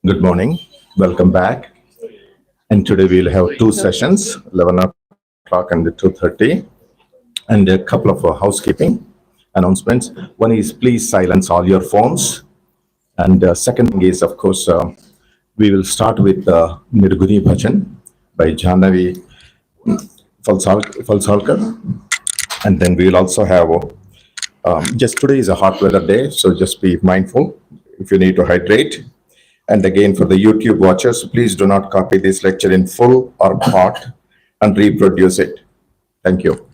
Good morning. Welcome back. And today we'll have two sessions, 11 o'clock and 2:30, and a couple of housekeeping announcements. One is please silence all your phones. And second thing is, of course, we will start with Nirguni Bhajan by Jahnavi Falsalkar. And then we will also have, just today is a hot weather day, so just be mindful if you need to hydrate. And again, for the YouTube watchers, please do not copy this lecture in full or part and reproduce it. Thank you.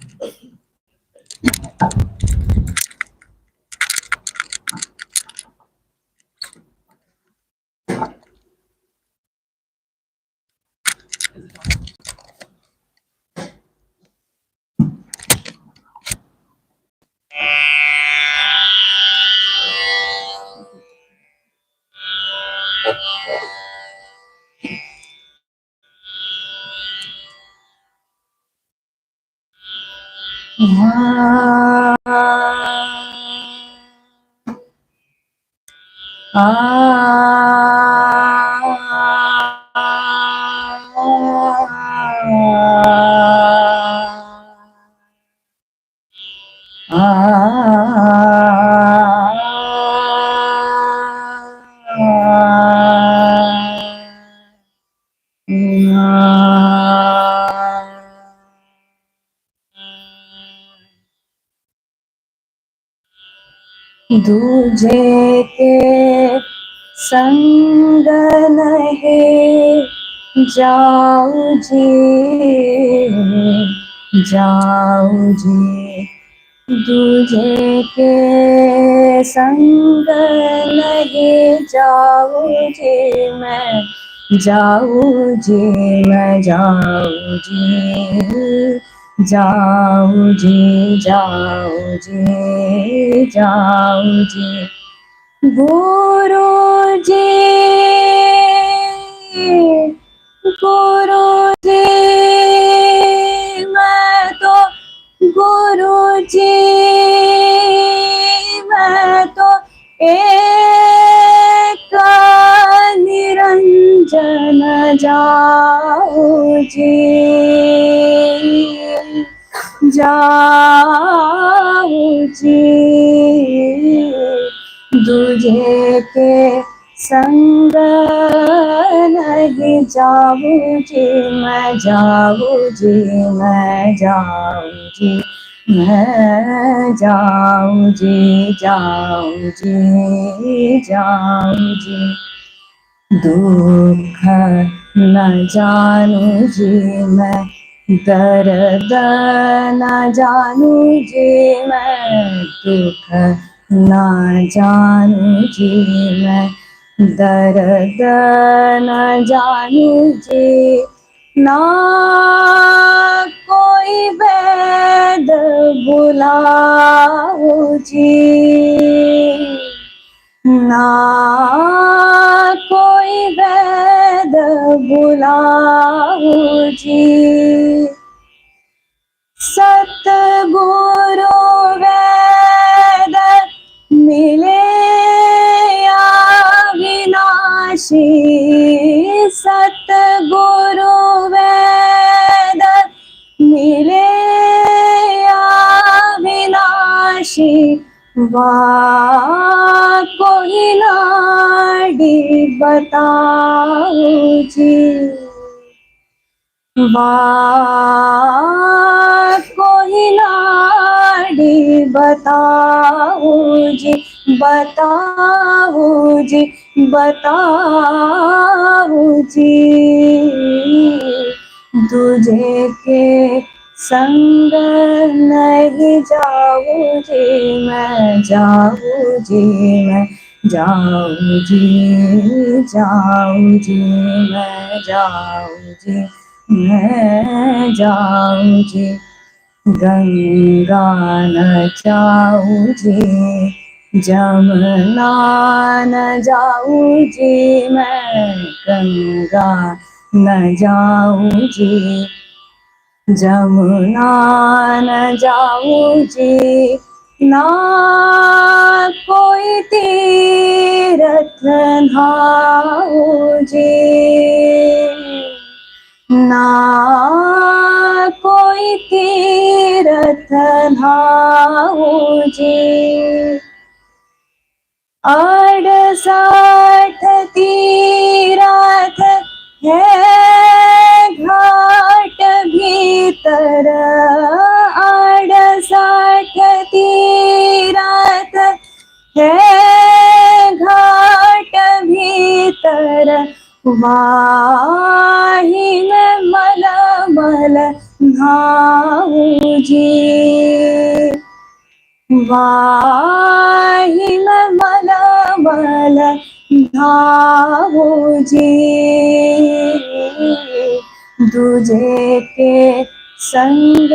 दूजे के संग नहीं जाऊं जी दूजे के संग नहीं जाऊं जी मैं जाऊं जी जाऊं जी गुरु जी मैं तो गुरु जी मैं तो एक निरंजन जाऊं जी दूजे के संग नहीं जाऊं जी मैं जाऊं जी दुख न जानू जी मैं दर्द न जानू जी मैं दुख न जानू जी मैं दर्द न जानू जी ना कोई वैद बुलाओ जी ना कोई वैद बुलाओ जी सतगुरु वैद मिले अविनाशी सतगुरु वैद मिले अविनाशी वाह कोई लाडी बताओ जी वाह कोई लाडी बताओ जी तुझे के संग नहीं जाऊं जी मैं जाऊं जी मैं जाऊं जी मैं जाऊं जी गंगा न जाऊं जी जमुना न जाऊं जी मैं गंगा न जाऊं जी जमुना न जाऊं जी ना कोई तीरथ धाऊं जी, ना कोई तीरथ धाऊं जी। 68 तीरथ है घाट भीतर, 68 तीरथ है घाट भीतर, वाही में मल मल नहाऊं जी, वाही में मल मल नहाऊं जी। दूजे के संग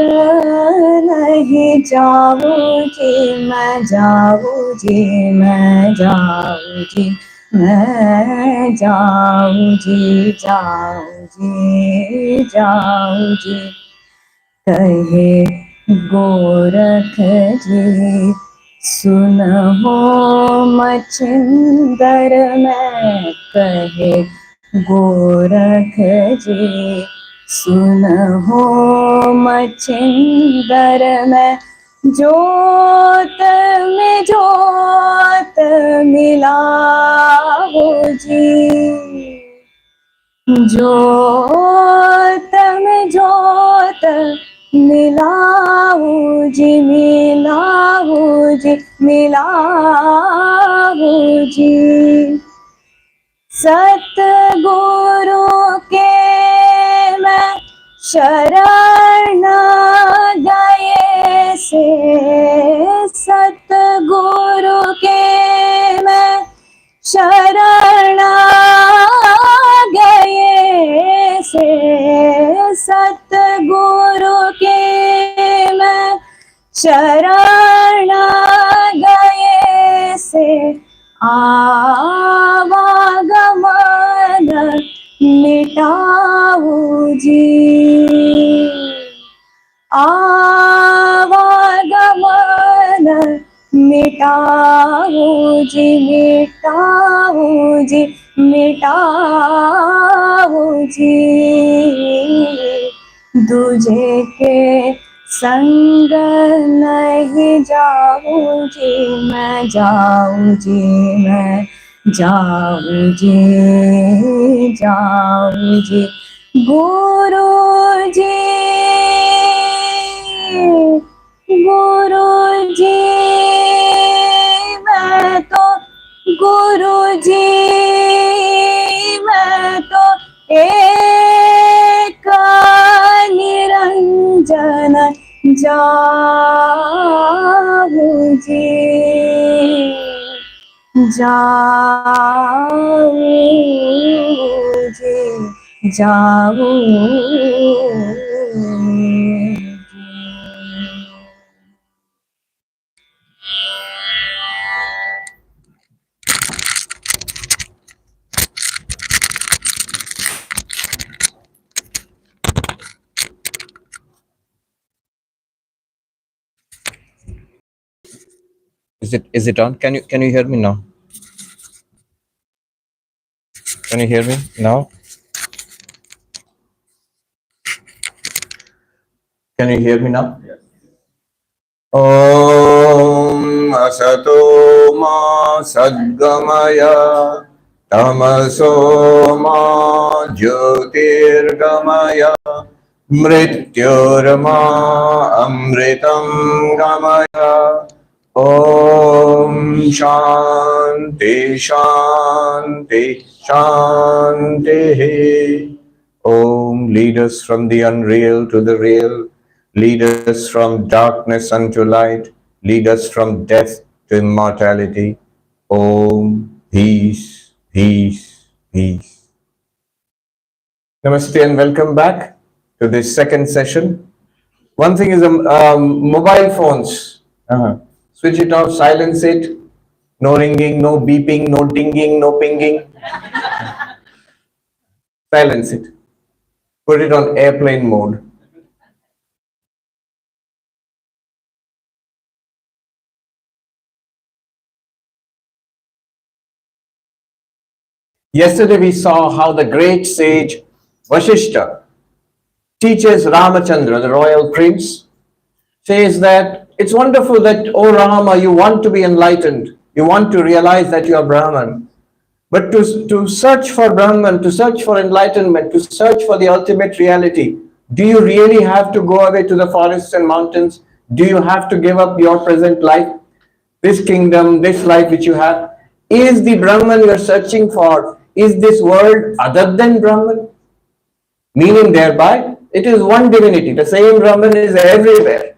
नहीं जाऊं जी, मैं जाऊं जी, मैं जाऊं जी, मैं जाऊं जी, जाऊं जी, जाऊं जी। कहे गोरख जी सुनहो मछिंदर मैं, कहे गोरख जी सुनहो मछिंदर मैं, जोत में जोत मिलाओ जी, जोत में जोत मिलाऊं जी, मिलाऊं जी, मिलाऊं जी। सतगुरु के मैं शरण गए से, सतगुरु के मैं शरण गए से, सतगुरु के मैं शरण गए से, आवागमन मिटाऊं जी, आवागमन मिटाऊं जी, मिटाऊं जी, मिटाऊं जी। दूजे के संग नहीं जाऊं जी, मैं जाऊं जी, मैं जाऊं जी, जाऊं जी। गुरु जी, गुरु जी, मैं तो गुरु जी, मैं तो एक निरंजन जाऊं जी, जाऊं जी, जाऊं जी। Is it on? Can you hear me now? Can you hear me now? Can you hear me now? Yes. Om Asato Ma Sadgamaya Tamaso Ma Jyotirgamaya Mrityorma Amritam Gamaya. Om Shanti Shanti Shanti. Om, lead us from the unreal to the real. Lead us from darkness unto light. Lead us from death to immortality. Om, peace, peace, peace. Namaste and welcome back to this second session. One thing is mobile phones. Switch it off, silence it. No ringing, no beeping, no dinging, no pinging. Silence it. Put it on airplane mode. Yesterday we saw how the great sage Vaasistha teaches Ramachandra, the royal prince, says that it's wonderful that, oh Rama, you want to be enlightened. You want to realize that you are Brahman. But to search for Brahman, to search for enlightenment, to search for the ultimate reality, do you really have to go away to the forests and mountains? Do you have to give up your present life, this kingdom, this life which you have? Is the Brahman you are searching for, is this world other than Brahman? Meaning thereby, it is one divinity. The same Brahman is everywhere.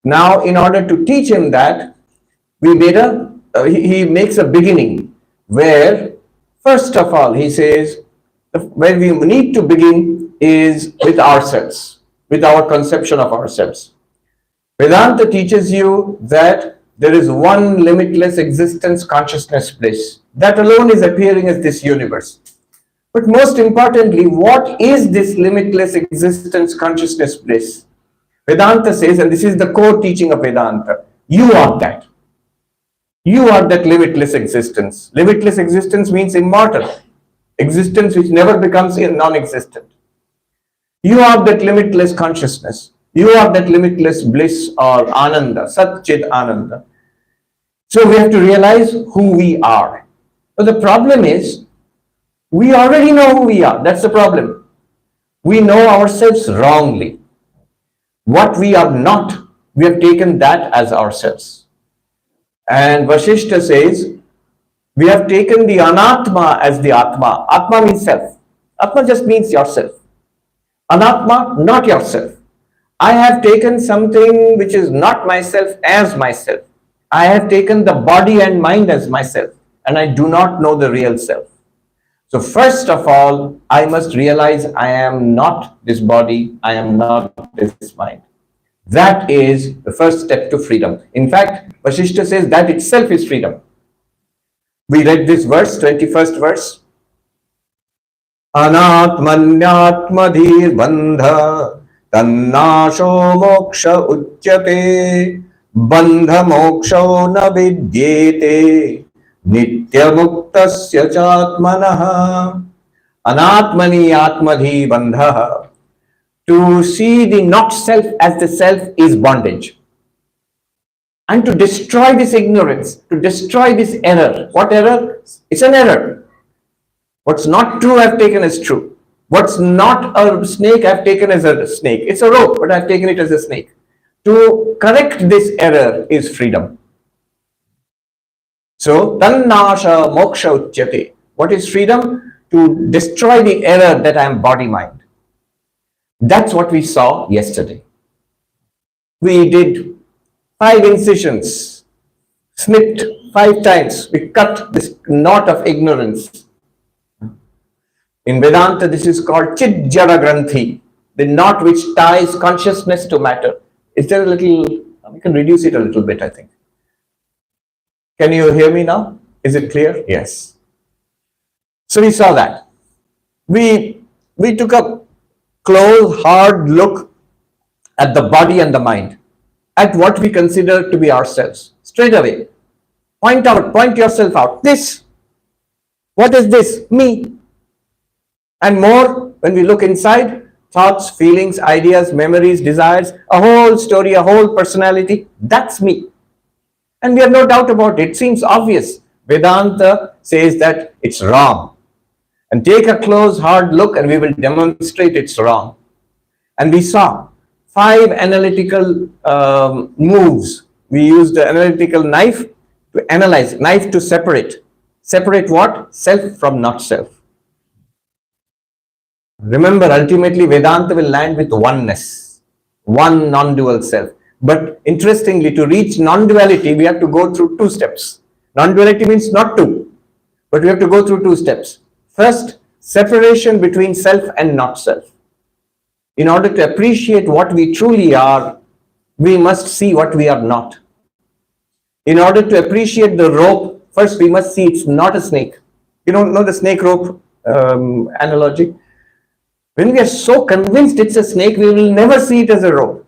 Now, in order to teach him that, he makes a beginning where, first of all, he says, where we need to begin is with ourselves, with our conception of ourselves. Vedanta teaches you that there is one limitless existence, consciousness, bliss. That alone is appearing as this universe. But most importantly, what is this limitless existence, consciousness, bliss? Vedanta says, and this is the core teaching of Vedanta, you are that. You are that limitless existence. Limitless existence means immortal. Existence which never becomes non-existent. You are that limitless consciousness. You are that limitless bliss or ananda, Satchit Ananda. So we have to realize who we are. But the problem is, we already know who we are. That's the problem. We know ourselves wrongly. What we are not, we have taken that as ourselves. And Vaasistha says, we have taken the anatma as the atma. Atma means self. Atma just means yourself. Anatma, not yourself. I have taken something which is not myself as myself. I have taken the body and mind as myself, and I do not know the real self. So first of all, I must realize I am not this body, I am not this mind. That is the first step to freedom. In fact, Vaasistha says that itself is freedom. We read this verse, 21st verse. Anatmanyatmadhir bandha tannasho moksha uchyate bandha moksho na vidyete nityamuktasya chatmanaha. Anatmani atmadhi bandha. To see the not self as the self is bondage. And to destroy this ignorance, to destroy this error. What error? It's an error. What's not true I've taken as true. What's not a snake I've taken as a snake. It's a rope, but I've taken it as a snake. To correct this error is freedom. So, tannasha moksha uchyate. What is freedom? To destroy the error that I am body-mind. That's what we saw yesterday. We did 5 incisions, snipped 5 times. We cut this knot of ignorance. In Vedanta, this is called Chidjara Granthi, the knot which ties consciousness to matter. Is there a little, we can reduce it a little bit, I think. Can you hear me now? Is it clear? Yes. So we saw that. We took a close, hard look at the body and the mind, at what we consider to be ourselves. Straight away, point yourself out. This, what is this? Me. And more, when we look inside, thoughts, feelings, ideas, memories, desires, a whole story, a whole personality, that's me. And we have no doubt about it. It seems obvious. Vedanta says that it's wrong. And take a close, hard look and we will demonstrate it's wrong. And we saw 5 analytical moves. We used the analytical knife to analyze, knife to separate. Separate what? Self from not self. Remember, ultimately Vedanta will land with oneness, one non-dual self. But interestingly, to reach non-duality, we have to go through 2 steps. Non-duality means not 2, but we have to go through 2 steps. First, separation between self and not self. In order to appreciate what we truly are, we must see what we are not. In order to appreciate the rope, first we must see it's not a snake. You don't know the snake rope analogy? When we are so convinced it's a snake, we will never see it as a rope.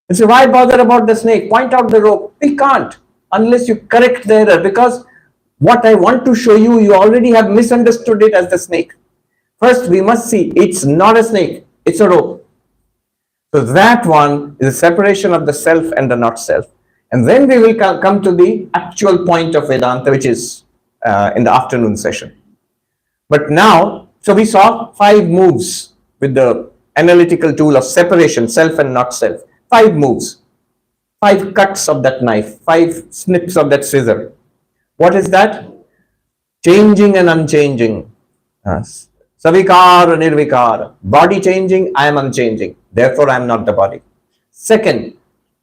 You say, why bother about the snake? Point out the rope. We can't unless you correct the error, because What I want to show you, you already have misunderstood it as the snake. First, we must see it's not a snake, it's a rope. So that one is a separation of the self and the not self. And then we will come to the actual point of Vedanta, which is in the afternoon session. But now, so we saw 5 moves with the analytical tool of separation, self and not self. 5 moves, 5 cuts of that knife, 5 snips of that scissor. What is that? Changing and unchanging. Savikara, nirvikara. Body changing, I am unchanging. Therefore, I am not the body. Second,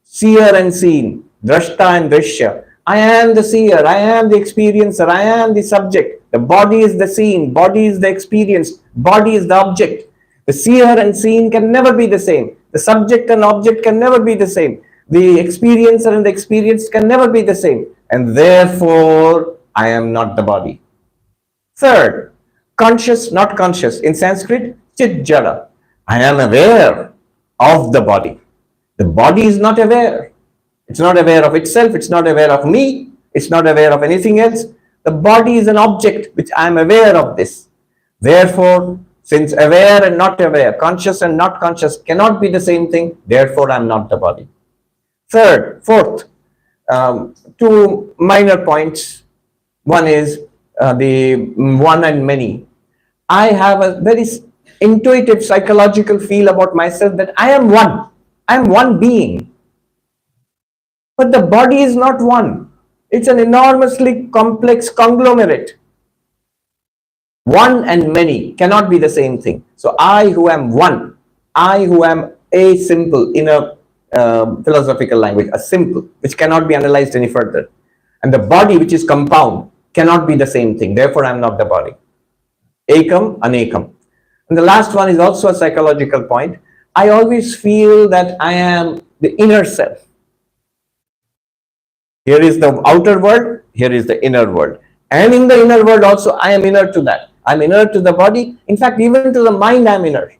seer and seen. Drashta and drishya. I am the seer, I am the experiencer, I am the subject. The body is the seen, body is the experienced, body is the object. The seer and seen can never be the same. The subject and object can never be the same. The experiencer and the experienced can never be the same. And therefore, I am not the body. Third, conscious, not conscious. In Sanskrit, chit jada. I am aware of the body. The body is not aware. It's not aware of itself. It's not aware of me. It's not aware of anything else. The body is an object which I am aware of this. Therefore, since aware and not aware, conscious and not conscious cannot be the same thing, therefore I am not the body. Fourth, 2 minor points. One is the one and many. I have a very intuitive psychological feel about myself that I am one. I am one being. But the body is not one. It's an enormously complex conglomerate. One and many cannot be the same thing. So I who am one, I who am a simple in a philosophical language, a simple, which cannot be analyzed any further. And the body, which is compound, cannot be the same thing. Therefore, I am not the body. Ekam, anekam. And the last one is also a psychological point. I always feel that I am the inner self. Here is the outer world, here is the inner world. And in the inner world also, I am inner to that. I am inner to the body. In fact, even to the mind, I am inner.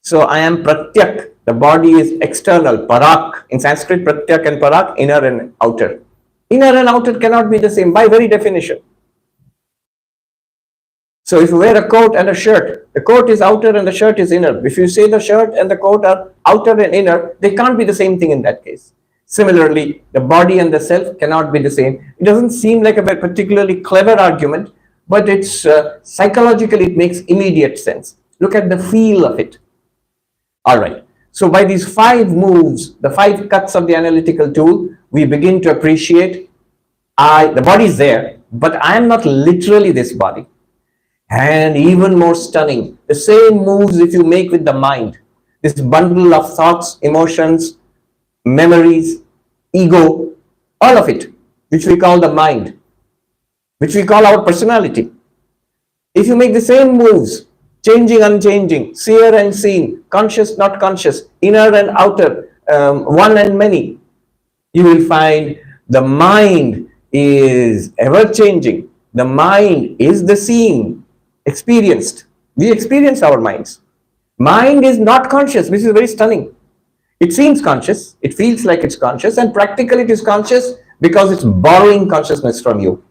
So I am pratyak. The body is external, parak. In Sanskrit, pratyak and parak, inner and outer. Inner and outer cannot be the same by very definition. So if you wear a coat and a shirt, the coat is outer and the shirt is inner. If you say the shirt and the coat are outer and inner, they can't be the same thing in that case. Similarly, the body and the self cannot be the same. It doesn't seem like a particularly clever argument, but it's psychologically it makes immediate sense. Look at the feel of it. All right. So by these 5 moves, the 5 cuts of the analytical tool, we begin to appreciate the body is there, but I am not literally this body. And even more stunning, the same moves if you make with the mind, this bundle of thoughts, emotions, memories, ego, all of it, which we call the mind, which we call our personality. If you make the same moves, changing, unchanging, seer and seen, conscious, not conscious, inner and outer, one and many, you will find the mind is ever changing. The mind is the seen, experienced. We experience our minds. Mind is not conscious, which is very stunning. It seems conscious, it feels like it's conscious, and practically it is conscious because it's borrowing consciousness from you.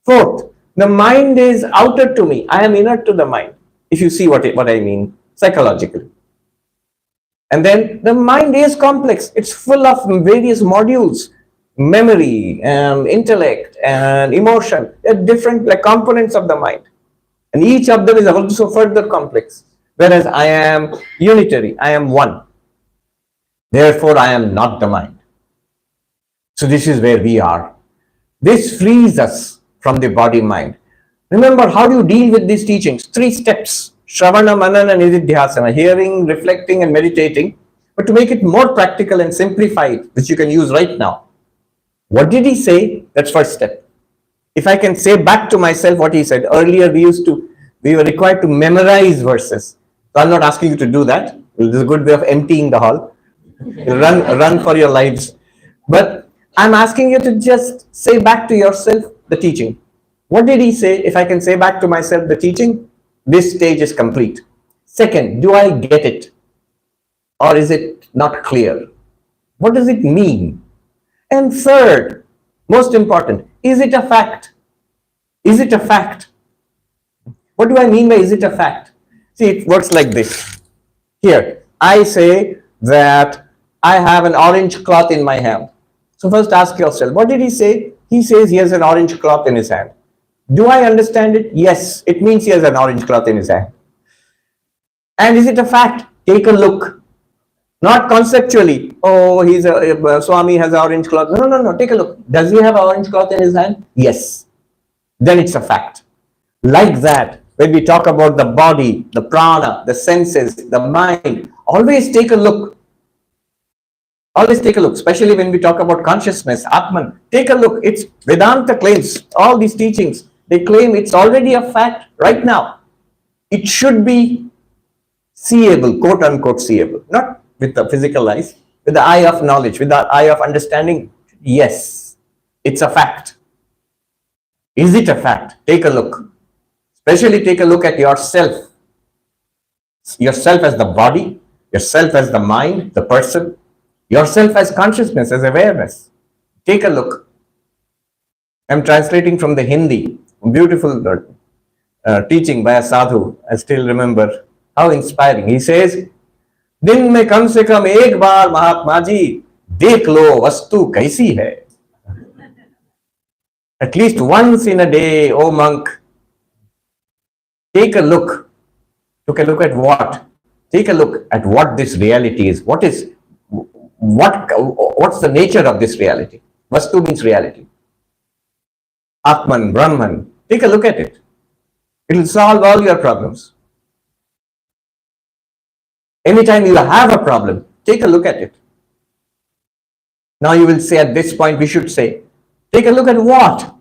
Fourth, the mind is outer to me. I am inner to the mind, if you see what I mean psychologically. And then the mind is complex. It's full of various modules, memory, intellect, and emotion. They're different components of the mind. And each of them is also further complex. Whereas I am unitary, I am one. Therefore, I am not the mind. So this is where we are. This frees us from the body-mind. Remember, how do you deal with these teachings? 3 steps. Shravana, Manana, and Nididhyasana. Hearing, reflecting, and meditating. But to make it more practical and simplified, which you can use right now. What did he say? That's first step. If I can say back to myself what he said. Earlier, we were required to memorize verses. So I'm not asking you to do that. This is a good way of emptying the hall. Run for your lives. But I'm asking you to just say back to yourself the teaching. What did he say? If I can say back to myself the teaching, this stage is complete. Second, do I get it? Or is it not clear? What does it mean? And third, most important, is it a fact? Is it a fact? What do I mean by is it a fact? See, it works like this. Here, I say that I have an orange cloth in my hand. So first ask yourself, what did he say? He says he has an orange cloth in his hand. Do I understand it? Yes, it means he has an orange cloth in his hand. And is it a fact? Take a look. Not conceptually. Oh, Swami has an orange cloth. No. Take a look. Does he have an orange cloth in his hand? Yes. Then it's a fact. Like that, when we talk about the body, the prana, the senses, the mind, always take a look. Always take a look, especially when we talk about consciousness, Atman. Take a look. It's Vedanta claims, all these teachings, they claim it's already a fact right now. It should be seeable, quote unquote seeable, not with the physical eyes, with the eye of knowledge, with the eye of understanding. Yes, it's a fact. Is it a fact? Take a look. Especially take a look at yourself. Yourself as the body, yourself as the mind, the person, yourself as consciousness, as awareness. Take a look. I'm translating from the Hindi, beautiful teaching by a sadhu. I still remember how inspiring. He says, दिन में कम से कम एक बार महात्मा जी देख लो वस्तु कैसी है. At least once in a day, oh monk, take a look. Take a look at what? Take a look at what this reality is. What's the nature of this reality? Vastu means reality. Atman, Brahman. Take a look at it. It will solve all your problems. Anytime you have a problem, take a look at it. Now you will say at this point, we should say, take a look at what?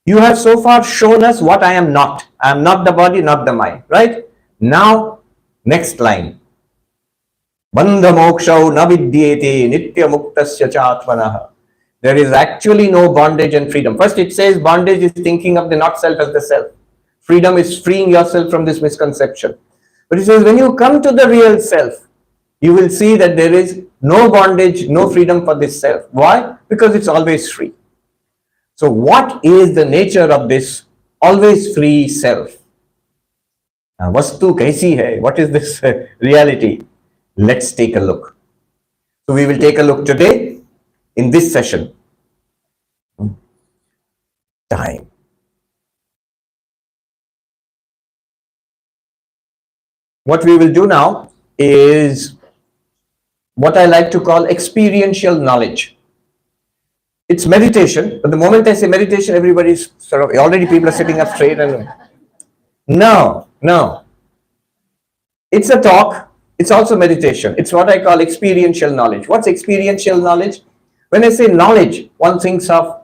You have so far shown us what I am not. I am not the body, not the mind, right? Now, next line. Bandha mokshau na vidyete nitya muktasya cha atmanah. There is actually no bondage and freedom. First it says bondage is thinking of the not self as the self. Freedom is freeing yourself from this misconception. But it says when you come to the real self, you will see that there is no bondage, no freedom for this self. Why? Because it's always free. So what is the nature of this always free self? Vastu kaisi hai? What is this reality? Let's take a look. So we will take a look today in this session. Time. What we will do now is what I like to call experiential knowledge. It's meditation, but the moment I say meditation, everybody's sort of, already people are sitting up straight and no. It's a talk. It's also meditation. It's what I call experiential knowledge. What's experiential knowledge? When I say knowledge, one thinks of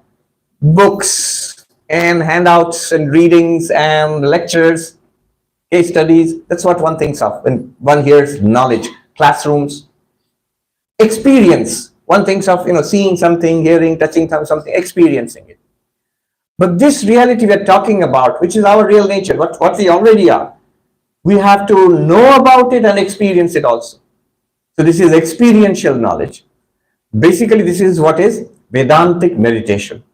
books and handouts and readings and lectures, case studies. That's what one thinks of when one hears knowledge. Classrooms. Experience. One thinks of, seeing something, hearing, touching something, experiencing it. But this reality we're talking about, which is our real nature, what we already are, we have to know about it and experience it also. So this is experiential knowledge. Basically, this is what is Vedantic meditation.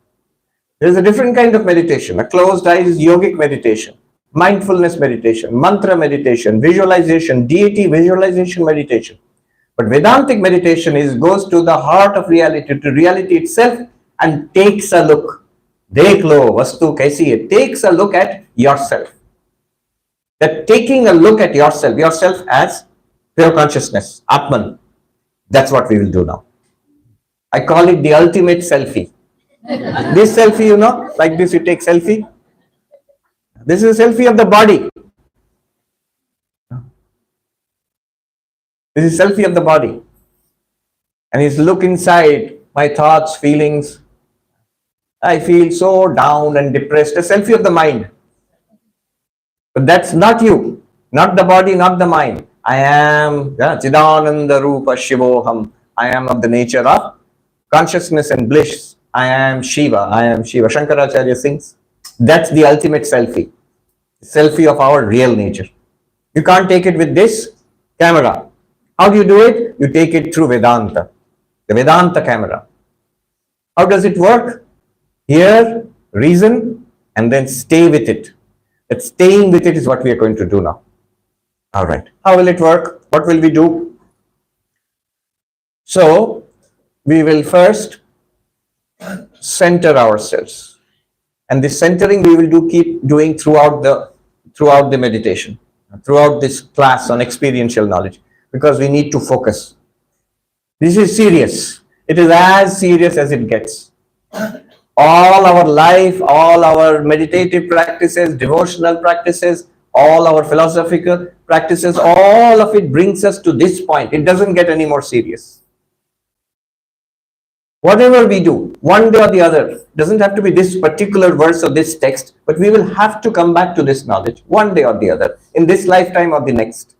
There is a different kind of meditation. A closed eye is yogic meditation, mindfulness meditation, mantra meditation, visualization, deity visualization meditation. But Vedantic meditation goes to the heart of reality, to reality itself, and takes a look. Dekh lo, vastu kaisi hai. Takes a look at yourself. That taking a look at yourself as pure consciousness, Atman. That's what we will do now. I call it the ultimate selfie. This selfie, like this you take selfie. This is a selfie of the body. This is a selfie of the body. And it's look inside my thoughts, feelings. I feel so down and depressed. A selfie of the mind. But that's not you. Not the body, not the mind. I am Chidananda Rupa Shivoham. I am of the nature of consciousness and bliss. I am Shiva. Shankaracharya sings. That's the ultimate selfie. Selfie of our real nature. You can't take it with this camera. How do you do it? You take it through Vedanta. The Vedanta camera. How does it work? Hear, reason, and then stay with it. That staying with it is what we are going to do now. All right. How will it work? What will we do? So we will first center ourselves, and this centering we will keep doing throughout the meditation, throughout this class on experiential knowledge, because we need to focus. This is serious. It is as serious as it gets. All our life, all our meditative practices, devotional practices, all our philosophical practices, all of it brings us to this point. It doesn't get any more serious. Whatever we do, one day or the other, doesn't have to be this particular verse or this text, but we will have to come back to this knowledge one day or the other, in this lifetime or the next.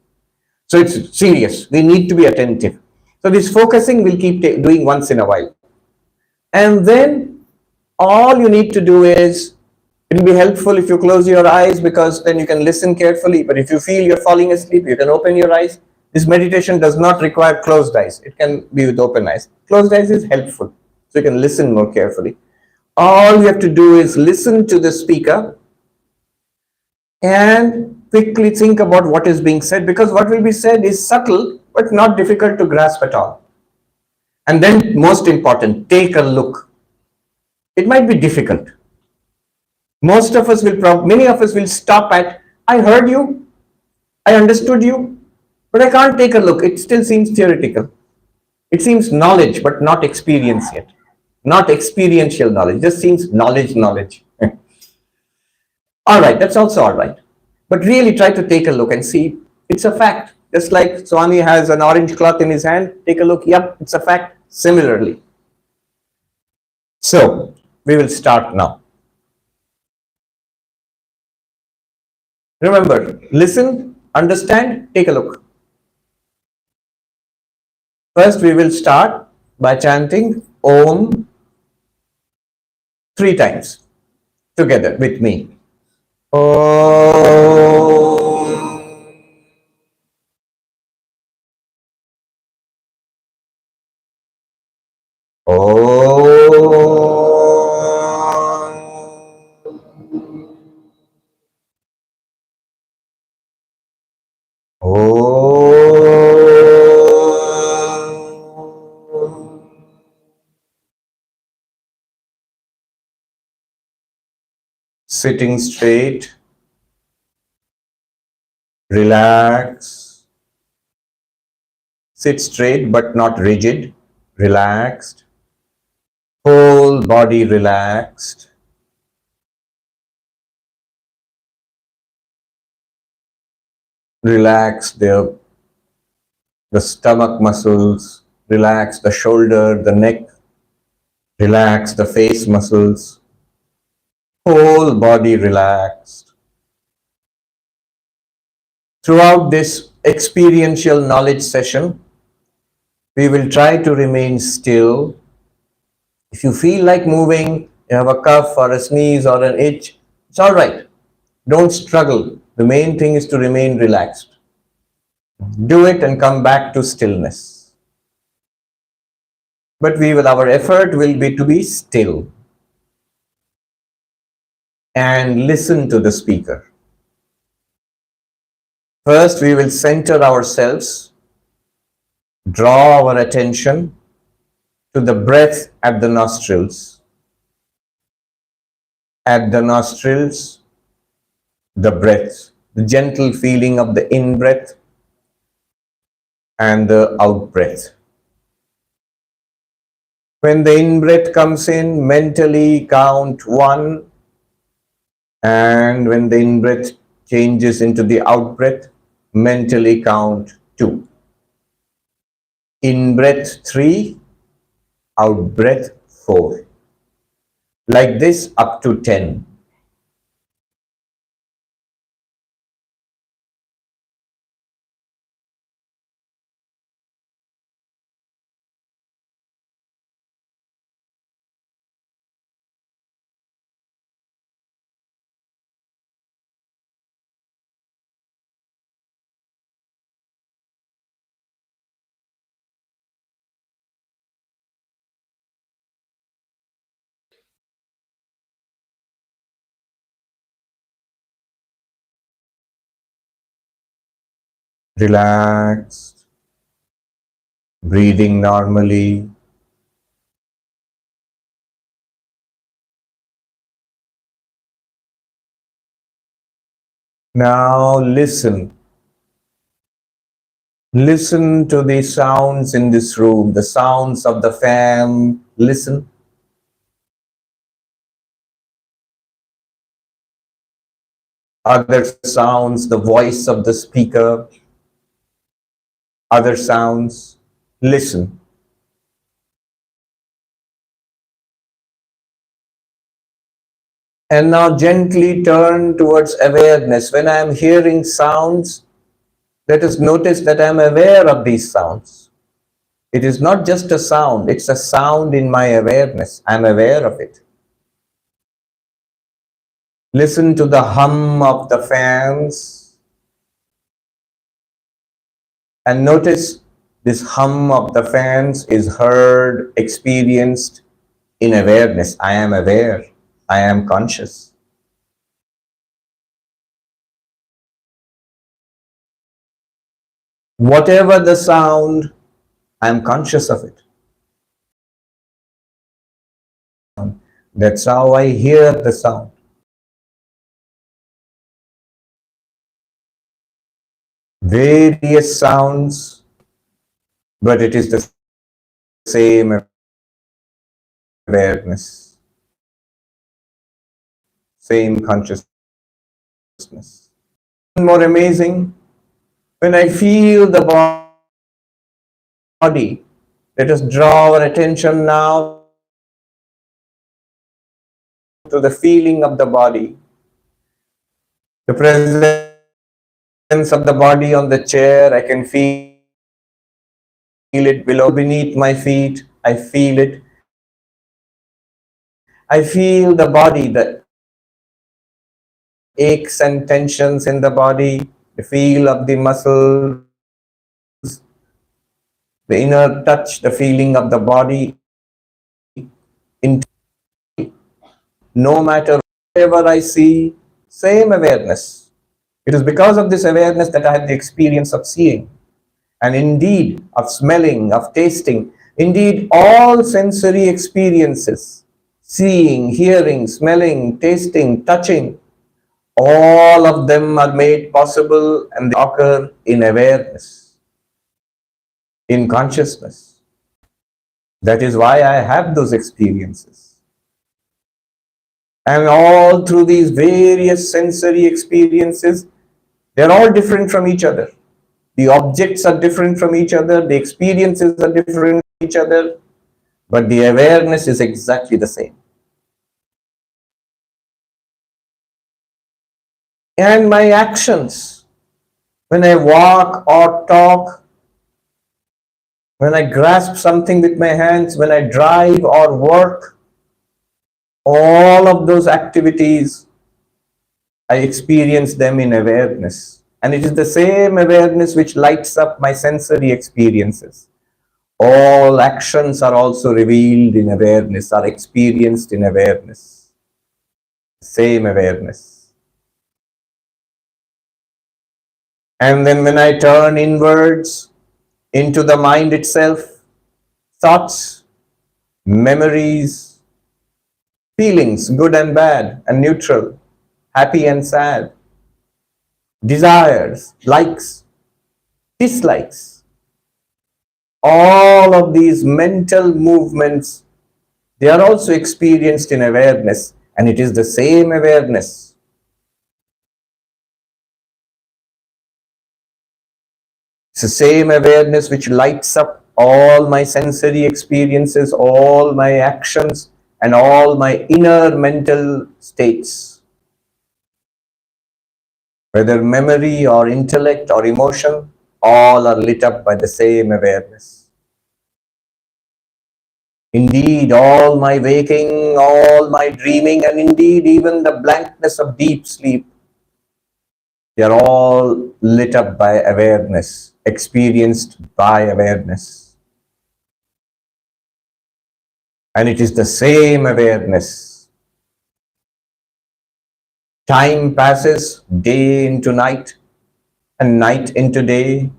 So it's serious. We need to be attentive. So this focusing we'll keep doing once in a while. And then all you need to do is, it'll be helpful if you close your eyes, because then you can listen carefully. But if you feel you're falling asleep, you can open your eyes. This meditation does not require closed eyes. It can be with open eyes. Closed eyes is helpful, so you can listen more carefully. All you have to do is listen to the speaker and quickly think about what is being said, because what will be said is subtle but not difficult to grasp at all. And then, most important, take a look. It might be difficult. Most of us will, many of us will stop at, I heard you, I understood you, but I can't take a look. It still seems theoretical. It seems knowledge, but not experience yet. Not experiential knowledge, just seems knowledge. All right, that's also all right. But really try to take a look and see it's a fact. Just like Swami has an orange cloth in his hand, take a look, yep, it's a fact. Similarly. So, we will start now. Remember, listen, understand, take a look. First, we will start by chanting Om 3 times together with me. Om. Sitting straight, relax. Sit straight but not rigid, relaxed. Whole body relaxed. Relax the stomach muscles, relax the shoulder, the neck, relax the face muscles. Whole body relaxed. Throughout this experiential knowledge session, we will try to remain still. If you feel like moving, you have a cough or a sneeze or an itch, it's all right. Don't struggle. The main thing is to remain relaxed. Do it and come back to stillness. But our effort will be to be still and listen to the speaker. First, we will center ourselves, draw our attention to the breath at the nostrils. At the nostrils, the breath, the gentle feeling of the in-breath and the out-breath. When the in-breath comes in, mentally count 1, and when the in-breath changes into the out-breath, mentally count 2. In-breath 3, out-breath 4. Like this up to 10. relaxed, breathing normally. Now listen. Listen to the sounds in this room, the sounds of the fan. Listen. Other sounds, the voice of the speaker, other sounds. Listen. And now gently turn towards awareness. When I am hearing sounds, let us notice that I am aware of these sounds. It is not just a sound, it's a sound in my awareness. I am aware of it. Listen to the hum of the fans and notice this hum of the fans is heard, experienced in awareness. I am aware. I am conscious. Whatever the sound, I am conscious of it. That's how I hear the sound. Various sounds, but it is the same awareness, same consciousness. More amazing, when I feel the body, let us draw our attention now to the feeling of the body, the presence of the body on the chair. I can feel it below, beneath my feet. I feel it. I feel the body, the aches and tensions in the body, the feel of the muscles, the inner touch, the feeling of the body. No matter whatever I see, same awareness. It is because of this awareness that I have the experience of seeing, and indeed of smelling, of tasting, indeed all sensory experiences, seeing, hearing, smelling, tasting, touching, all of them are made possible and they occur in awareness, in consciousness. That is why I have those experiences. And all through these various sensory experiences, they're all different from each other. The objects are different from each other, the experiences are different from each other, but the awareness is exactly the same. And my actions, when I walk or talk, when I grasp something with my hands, when I drive or work, all of those activities, I experience them in awareness. And it is the same awareness which lights up my sensory experiences. All actions are also revealed in awareness, are experienced in awareness. Same awareness. And then when I turn inwards into the mind itself, thoughts, memories, feelings, good and bad and neutral, happy and sad, desires, likes, dislikes, all of these mental movements, they are also experienced in awareness, and it is the same awareness. It's the same awareness which lights up all my sensory experiences, all my actions, and all my inner mental states. Whether memory or intellect or emotion, all are lit up by the same awareness. Indeed, all my waking, all my dreaming, and indeed even the blankness of deep sleep, they are all lit up by awareness, experienced by awareness. And it is the same awareness. Time passes, day into night, and night into day,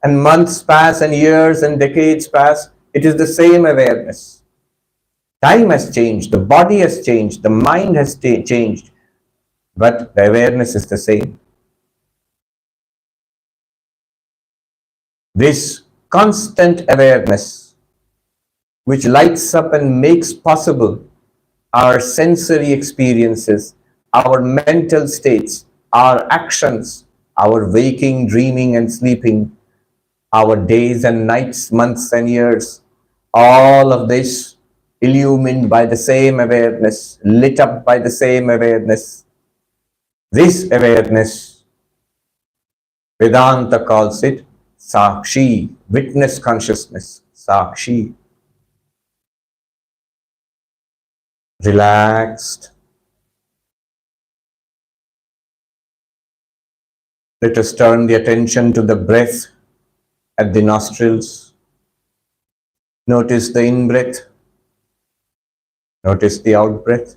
and months pass and years and decades pass. It is the same awareness. Time has changed, the body has changed, the mind has changed, but the awareness is the same. This constant awareness, which lights up and makes possible our sensory experiences, our mental states, our actions, our waking, dreaming, and sleeping, our days and nights, months and years, all of this illumined by the same awareness, lit up by the same awareness. This awareness, Vedanta calls it Sakshi, witness consciousness, Sakshi. Relaxed. Let us turn the attention to the breath at the nostrils. Notice the in-breath. Notice the out-breath.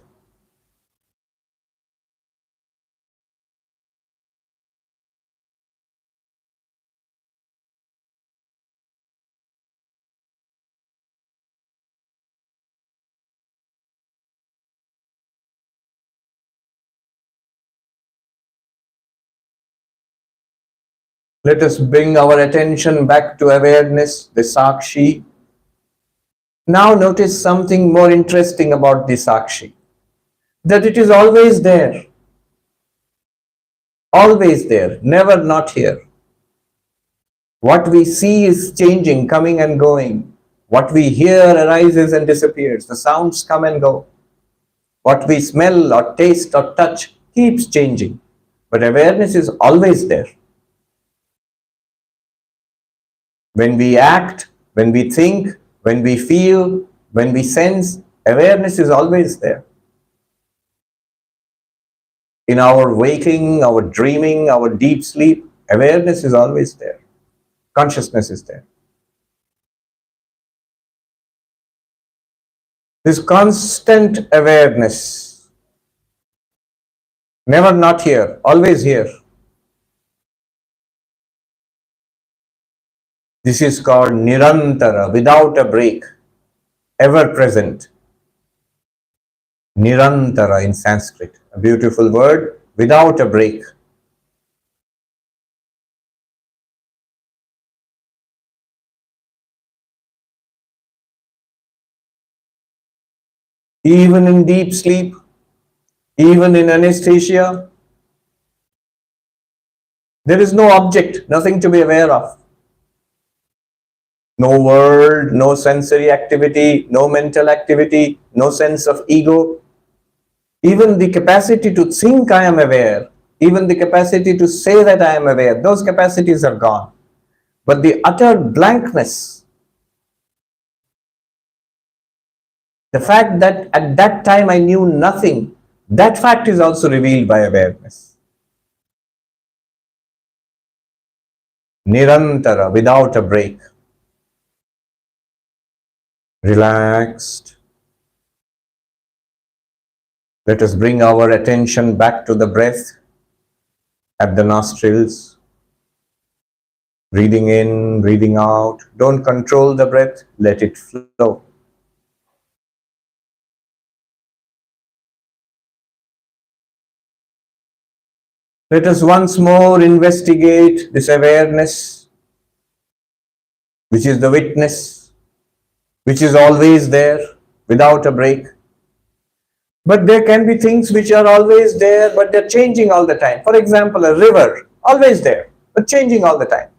Let us bring our attention back to awareness, the Sakshi. Now notice something more interesting about the Sakshi, that it is always there, never not here. What we see is changing, coming and going. What we hear arises and disappears. The sounds come and go. What we smell or taste or touch keeps changing, but awareness is always there. When we act, when we think, when we feel, when we sense, awareness is always there. In our waking, our dreaming, our deep sleep, awareness is always there. Consciousness is there. This constant awareness, never not here, always here. This is called Nirantara, without a break, ever present. Nirantara in Sanskrit, a beautiful word, without a break. Even in deep sleep, even in anesthesia, there is no object, nothing to be aware of. No world, no sensory activity, no mental activity, no sense of ego. Even the capacity to think I am aware, even the capacity to say that I am aware, those capacities are gone. But the utter blankness, the fact that at that time I knew nothing, that fact is also revealed by awareness. Nirantara, without a break. Relaxed. Let us bring our attention back to the breath at the nostrils. Breathing in, breathing out. Don't control the breath, let it flow. Let us once more investigate this awareness, which is the witness, which is always there without a break. But there can be things which are always there, but they're changing all the time. For example, a river, always there, but changing all the time.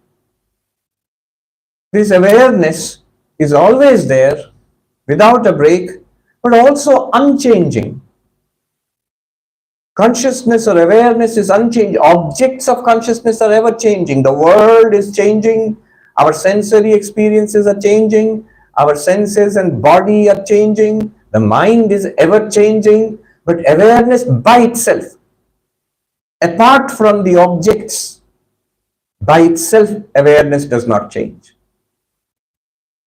This awareness is always there without a break, but also unchanging. Consciousness or awareness is unchanging. Objects of consciousness are ever changing. The world is changing. Our sensory experiences are changing. Our senses and body are changing. The mind is ever changing. But awareness by itself, apart from the objects, by itself, awareness does not change.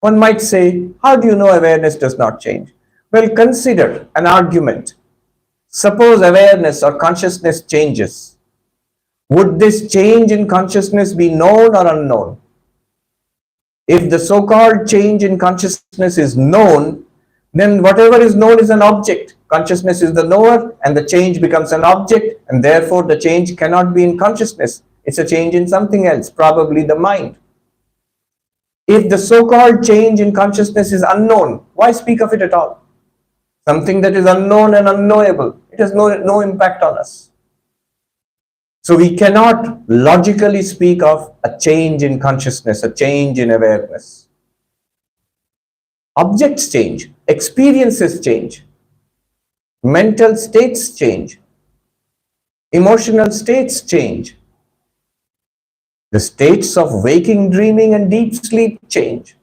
One might say, how do you know awareness does not change? Well, consider an argument. Suppose awareness or consciousness changes. Would this change in consciousness be known or unknown? If the so-called change in consciousness is known, then whatever is known is an object. Consciousness is the knower, and the change becomes an object, and therefore the change cannot be in consciousness. It's a change in something else, probably the mind. If the so-called change in consciousness is unknown, why speak of it at all? Something that is unknown and unknowable, it has no impact on us. So we cannot logically speak of a change in consciousness, a change in awareness. Objects change, experiences change, mental states change, emotional states change. The states of waking, dreaming, and deep sleep change.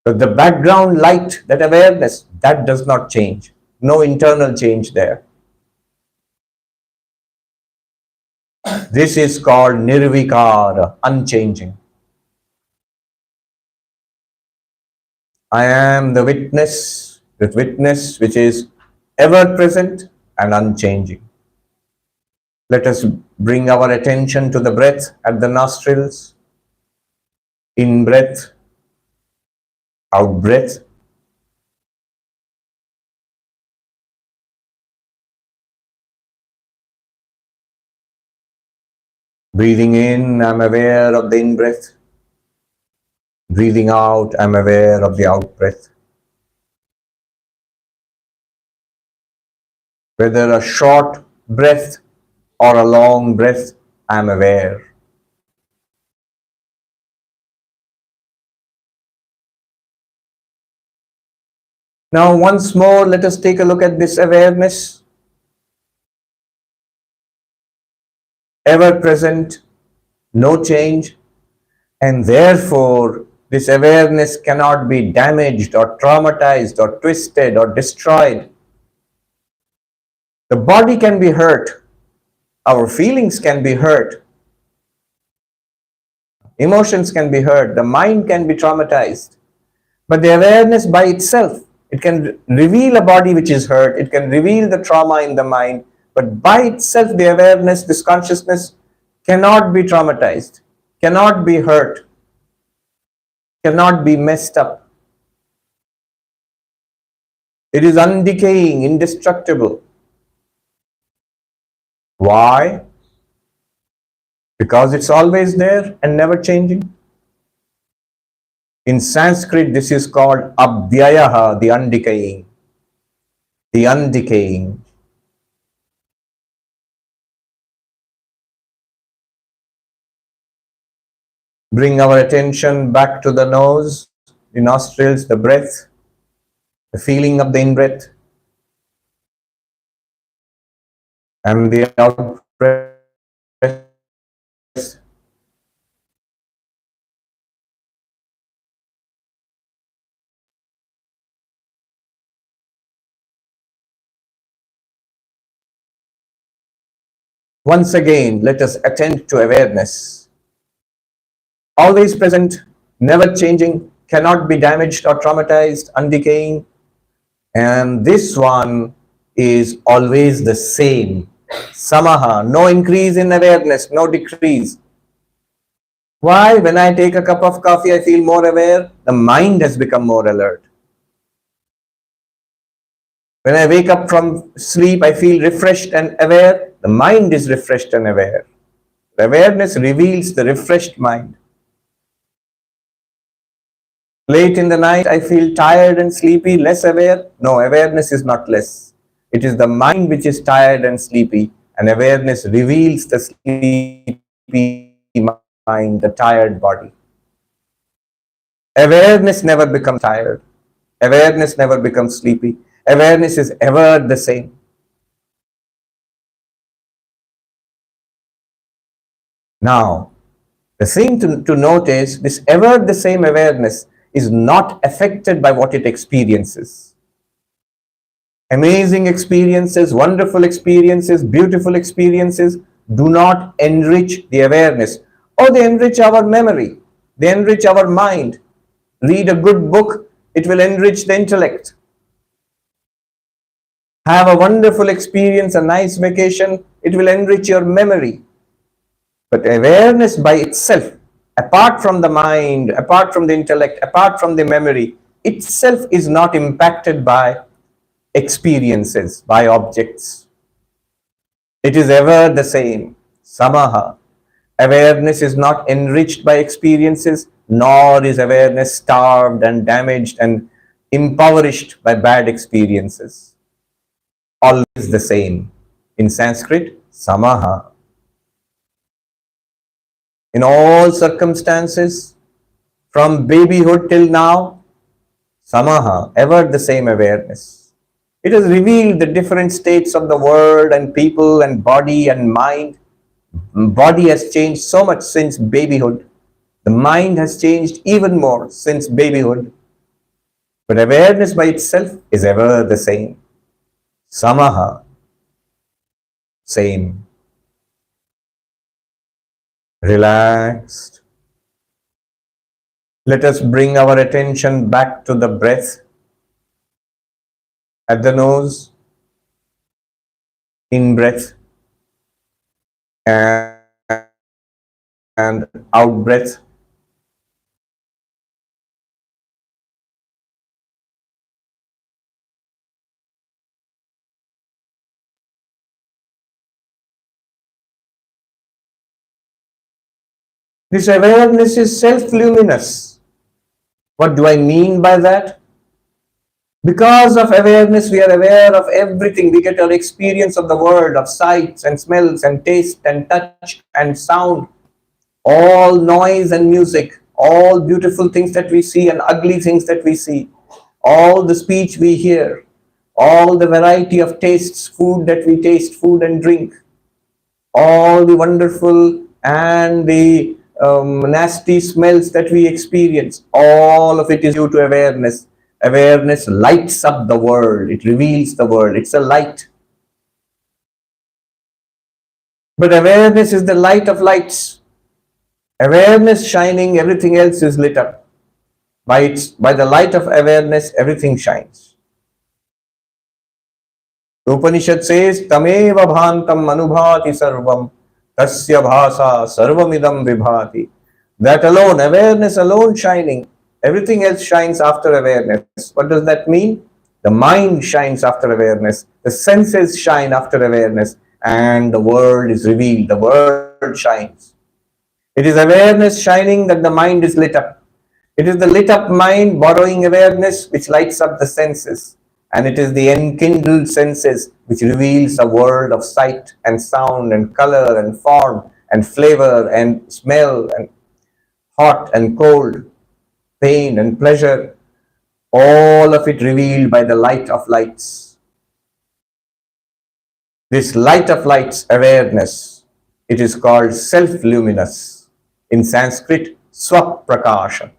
But the background light, that awareness, that does not change. No internal change there. This is called nirvikara, unchanging. I am the witness which is ever present and unchanging. Let us bring our attention to the breath at the nostrils. In breath, out breath. Breathing in, I'm aware of the in-breath. Breathing out, I'm aware of the out-breath. Whether a short breath or a long breath, I'm aware. Now once more, let us take a look at this awareness. Ever present, no change, and therefore this awareness cannot be damaged or traumatized or twisted or destroyed. The body can be hurt, our feelings can be hurt, emotions can be hurt, the mind can be traumatized, but the awareness by itself, it can reveal a body which is hurt, it can reveal the trauma in the mind, but by itself the awareness, this consciousness cannot be traumatized, cannot be hurt, cannot be messed up. It is undecaying, indestructible. Why? Because it's always there and never changing. In Sanskrit, this is called abhyayaha, the undecaying. The undecaying. Bring our attention back to the nose, the nostrils, the breath, the feeling of the in-breath, and the out-breath. Once again, let us attend to awareness. Always present, never changing, cannot be damaged or traumatized, undecaying. And this one is always the same. Samaha, no increase in awareness, no decrease. Why? When I take a cup of coffee, I feel more aware. The mind has become more alert. When I wake up from sleep, I feel refreshed and aware. The mind is refreshed and aware. The awareness reveals the refreshed mind. Late in the night, I feel tired and sleepy, less aware. No, awareness is not less. It is the mind which is tired and sleepy, and awareness reveals the sleepy mind, the tired body. Awareness never becomes tired. Awareness never becomes sleepy. Awareness is ever the same. Now, the thing to note is this ever the same awareness is not affected by what it experiences. Amazing experiences, wonderful experiences, beautiful experiences do not enrich the awareness, or they enrich our memory, they enrich our mind. Read a good book, it will enrich the intellect. Have a wonderful experience, a nice vacation. It will enrich your memory. But awareness by itself, apart from the mind, apart from the intellect, apart from the memory, itself is not impacted by experiences, by objects. It is ever the same. Samaha. Awareness is not enriched by experiences, nor is awareness starved and damaged and impoverished by bad experiences. Always the same. In Sanskrit, samaha. In all circumstances, from babyhood till now, samaha, ever the same awareness. It has revealed the different states of the world and people and body and mind. Body has changed so much since babyhood. The mind has changed even more since babyhood. But awareness by itself is ever the same. Samaha, same. Relaxed. Let us bring our attention back to the breath at the nose, in breath and out breath. This awareness is self-luminous. What do I mean by that? Because of awareness, we are aware of everything. We get our experience of the world, of sights and smells and taste and touch and sound, all noise and music, all beautiful things that we see and ugly things that we see, all the speech we hear, all the variety of tastes, food that we taste, food and drink, all the wonderful and the nasty smells that we experience, all of it is due to awareness. Awareness lights up the world. It reveals the world. It's a light. But awareness is the light of lights. Awareness shining, everything else is lit up. By the light of awareness, everything shines. The Upanishad says, Tameva bhantam anubhati sarvam, tasya bhasa sarvamidam vibhati. That alone, awareness alone shining. Everything else shines after awareness. What does that mean? The mind shines after awareness. The senses shine after awareness. And the world is revealed. The world shines. It is awareness shining that the mind is lit up. It is the lit up mind borrowing awareness which lights up the senses. And it is the enkindled senses which reveals a world of sight and sound and color and form and flavor and smell and hot and cold, pain and pleasure, all of it revealed by the light of lights. This light of lights, awareness, it is called self-luminous. In Sanskrit, Swaprakasha.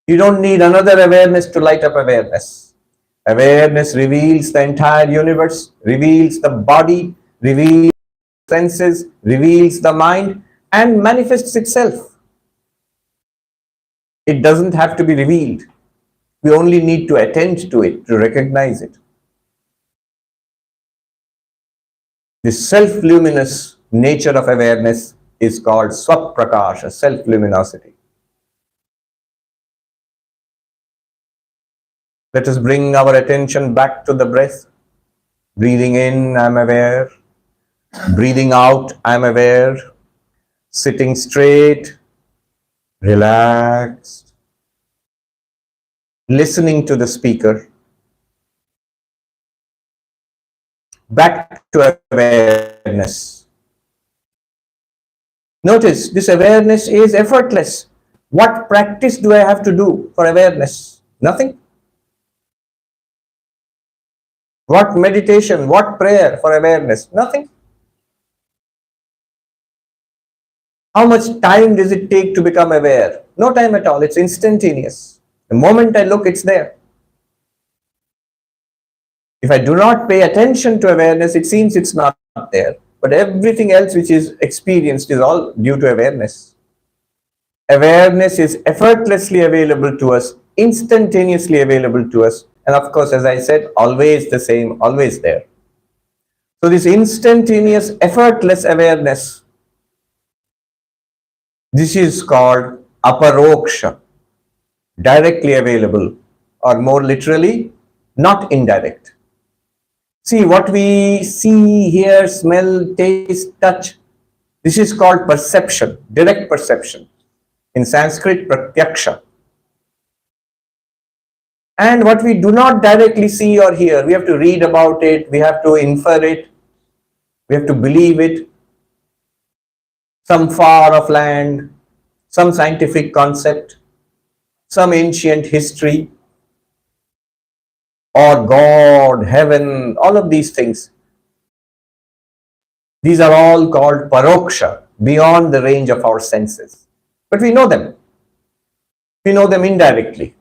You don't need another awareness to light up awareness. Awareness reveals the entire universe, reveals the body, reveals the senses, reveals the mind, and manifests itself. It doesn't have to be revealed. We only need to attend to it, to recognize it. The self-luminous nature of awareness is called Swaprakasha, self-luminosity. Let us bring our attention back to the breath. Breathing in, I am aware. Breathing out, I am aware. Sitting straight, relaxed. Listening to the speaker. Back to awareness. Notice, this awareness is effortless. What practice do I have to do for awareness? Nothing. What meditation, what prayer for awareness? Nothing. How much time does it take to become aware? No time at all. It's instantaneous. The moment I look, it's there. If I do not pay attention to awareness, it seems it's not there. But everything else which is experienced is all due to awareness. Awareness is effortlessly available to us, instantaneously available to us, And of course, as I said, always the same, always there. So this instantaneous, effortless awareness, this is called aparoksha, directly available, or more literally, not indirect. See, what we see, hear, smell, taste, touch, this is called perception, direct perception. In Sanskrit, pratyaksha. And what we do not directly see or hear, we have to read about it, we have to infer it, we have to believe it. Some far off land, some scientific concept, some ancient history, or God, heaven, all of these things. These are all called paroksha, beyond the range of our senses. But we know them. We know them indirectly.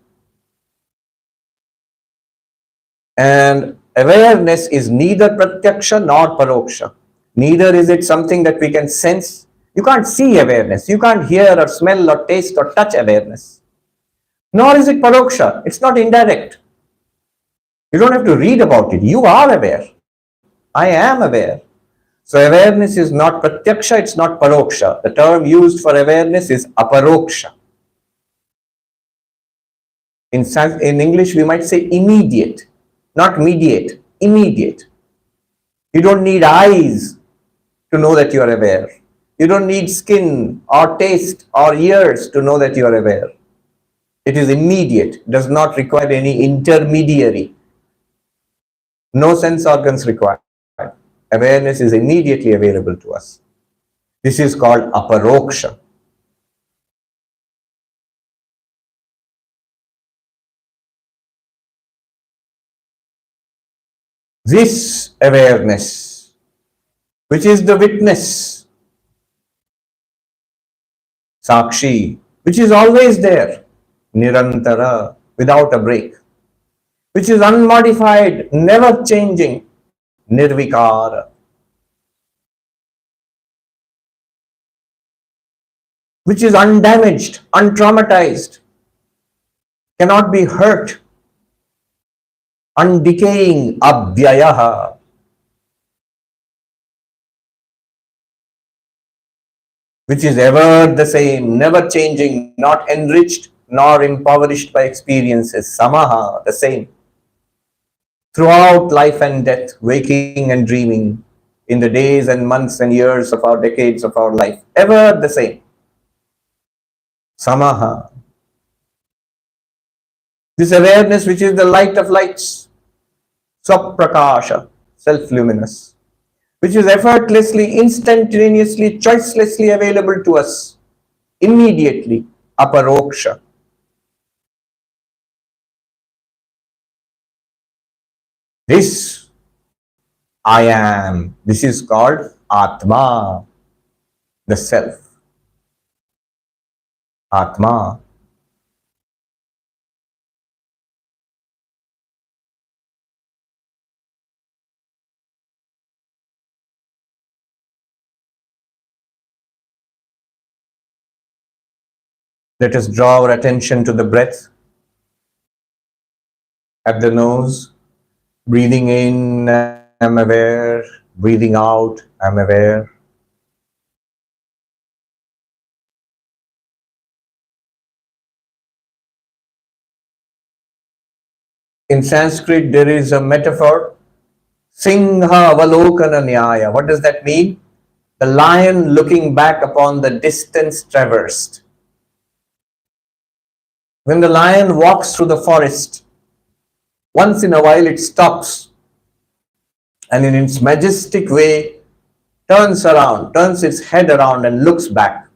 And awareness is neither pratyaksha nor paroksha. Neither is it something that we can sense. You can't see awareness. You can't hear or smell or taste or touch awareness. Nor is it paroksha. It's not indirect. You don't have to read about it. You are aware. I am aware. So awareness is not pratyaksha, it's not paroksha. The term used for awareness is aparoksha. In English, we might say immediate, not mediate, immediate. You don't need eyes to know that you are aware. You don't need skin or taste or ears to know that you are aware. It is immediate, does not require any intermediary. No sense organs required. Awareness is immediately available to us. This is called aparoksha. This awareness, which is the witness, sakshi, which is always there, nirantara, without a break, which is unmodified, never changing, nirvikara, which is undamaged, untraumatized, cannot be hurt, undecaying, abhyayaha, which is ever the same, never changing, not enriched nor impoverished by experiences, samaha, the same. Throughout life and death, waking and dreaming, in the days and months and years of our decades of our life, ever the same. Samaha. This awareness, which is the light of lights, swaprakasha, self-luminous, which is effortlessly, instantaneously, choicelessly available to us, immediately, aparoksha. This I am, this is called Atma, the self. Atma. Let us draw our attention to the breath at the nose. Breathing in, I'm aware. Breathing out, I'm aware. In Sanskrit, there is a metaphor, Singha Avalokana Nyaya. What does that mean? The lion looking back upon the distance traversed. When the lion walks through the forest, once in a while it stops and in its majestic way turns around, turns its head around and looks back,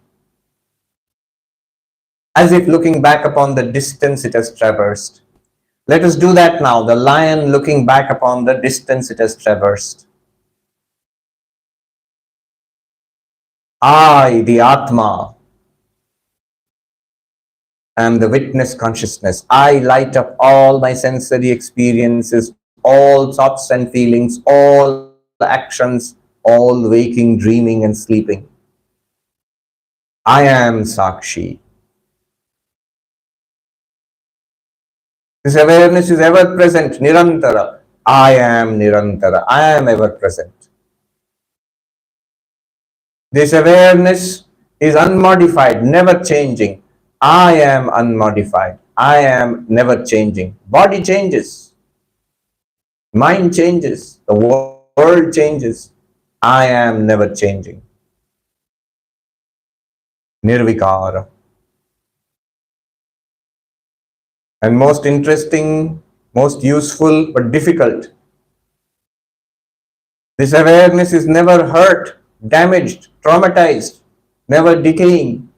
as if looking back upon the distance it has traversed. Let us do that now, the lion looking back upon the distance it has traversed. I, the Atma, am the witness consciousness. I light up all my sensory experiences, all thoughts and feelings, all actions, all waking, dreaming and sleeping. I am Sakshi. This awareness is ever present, Nirantara. I am Nirantara. I am ever present. This awareness is unmodified, never changing. I am unmodified. I am never changing. Body changes. Mind changes. The world changes. I am never changing. Nirvikara. And most interesting, most useful, but difficult. This awareness is never hurt, damaged, traumatized, never decaying.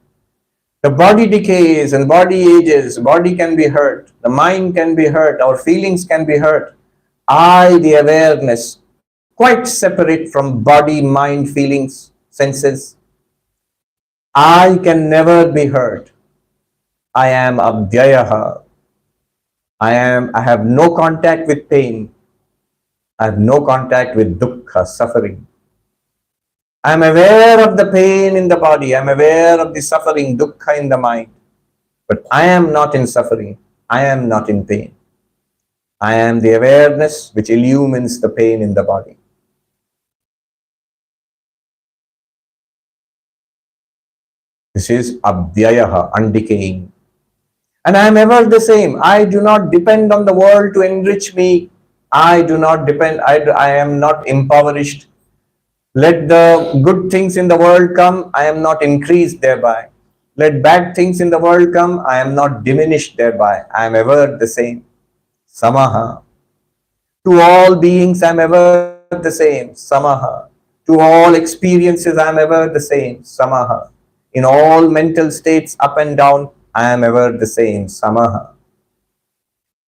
The body decays and body ages, body can be hurt, the mind can be hurt, our feelings can be hurt. I, the awareness, quite separate from body, mind, feelings, senses. I can never be hurt. I am abhyayaha. I have no contact with pain. I have no contact with dukkha, suffering. I am aware of the pain in the body. I am aware of the suffering, dukkha in the mind. But I am not in suffering. I am not in pain. I am the awareness which illumines the pain in the body. This is abhyayaha, undecaying. And I am ever the same. I do not depend on the world to enrich me. I do not depend, I am not impoverished. Let the good things in the world come, I am not increased thereby. Let bad things in the world come, I am not diminished thereby. I am ever the same. Samaha. To all beings, I am ever the same. Samaha. To all experiences, I am ever the same. Samaha. In all mental states, up and down, I am ever the same. Samaha.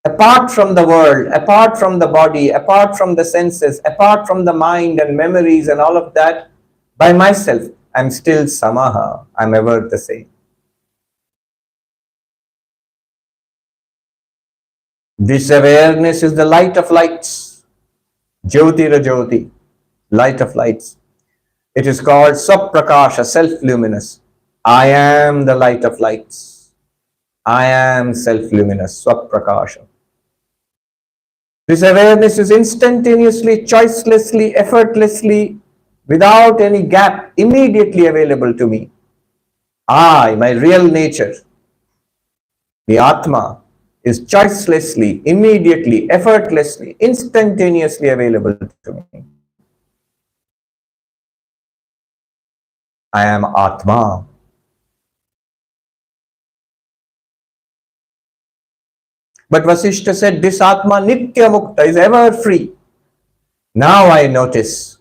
Apart from the world, apart from the body, apart from the senses, apart from the mind and memories and all of that, by myself, I'm still samaha. I'm ever the same. This awareness is the light of lights. Jyotira Jyoti, light of lights. It is called Swaprakasha, self-luminous. I am the light of lights. I am self-luminous, Swaprakasha. This awareness is instantaneously, choicelessly, effortlessly, without any gap, immediately available to me. I, my real nature, the Atma, is choicelessly, immediately, effortlessly, instantaneously available to me. I am Atma. But Vasishtha said, this Atma Nitya Mukta is ever free. Now I notice,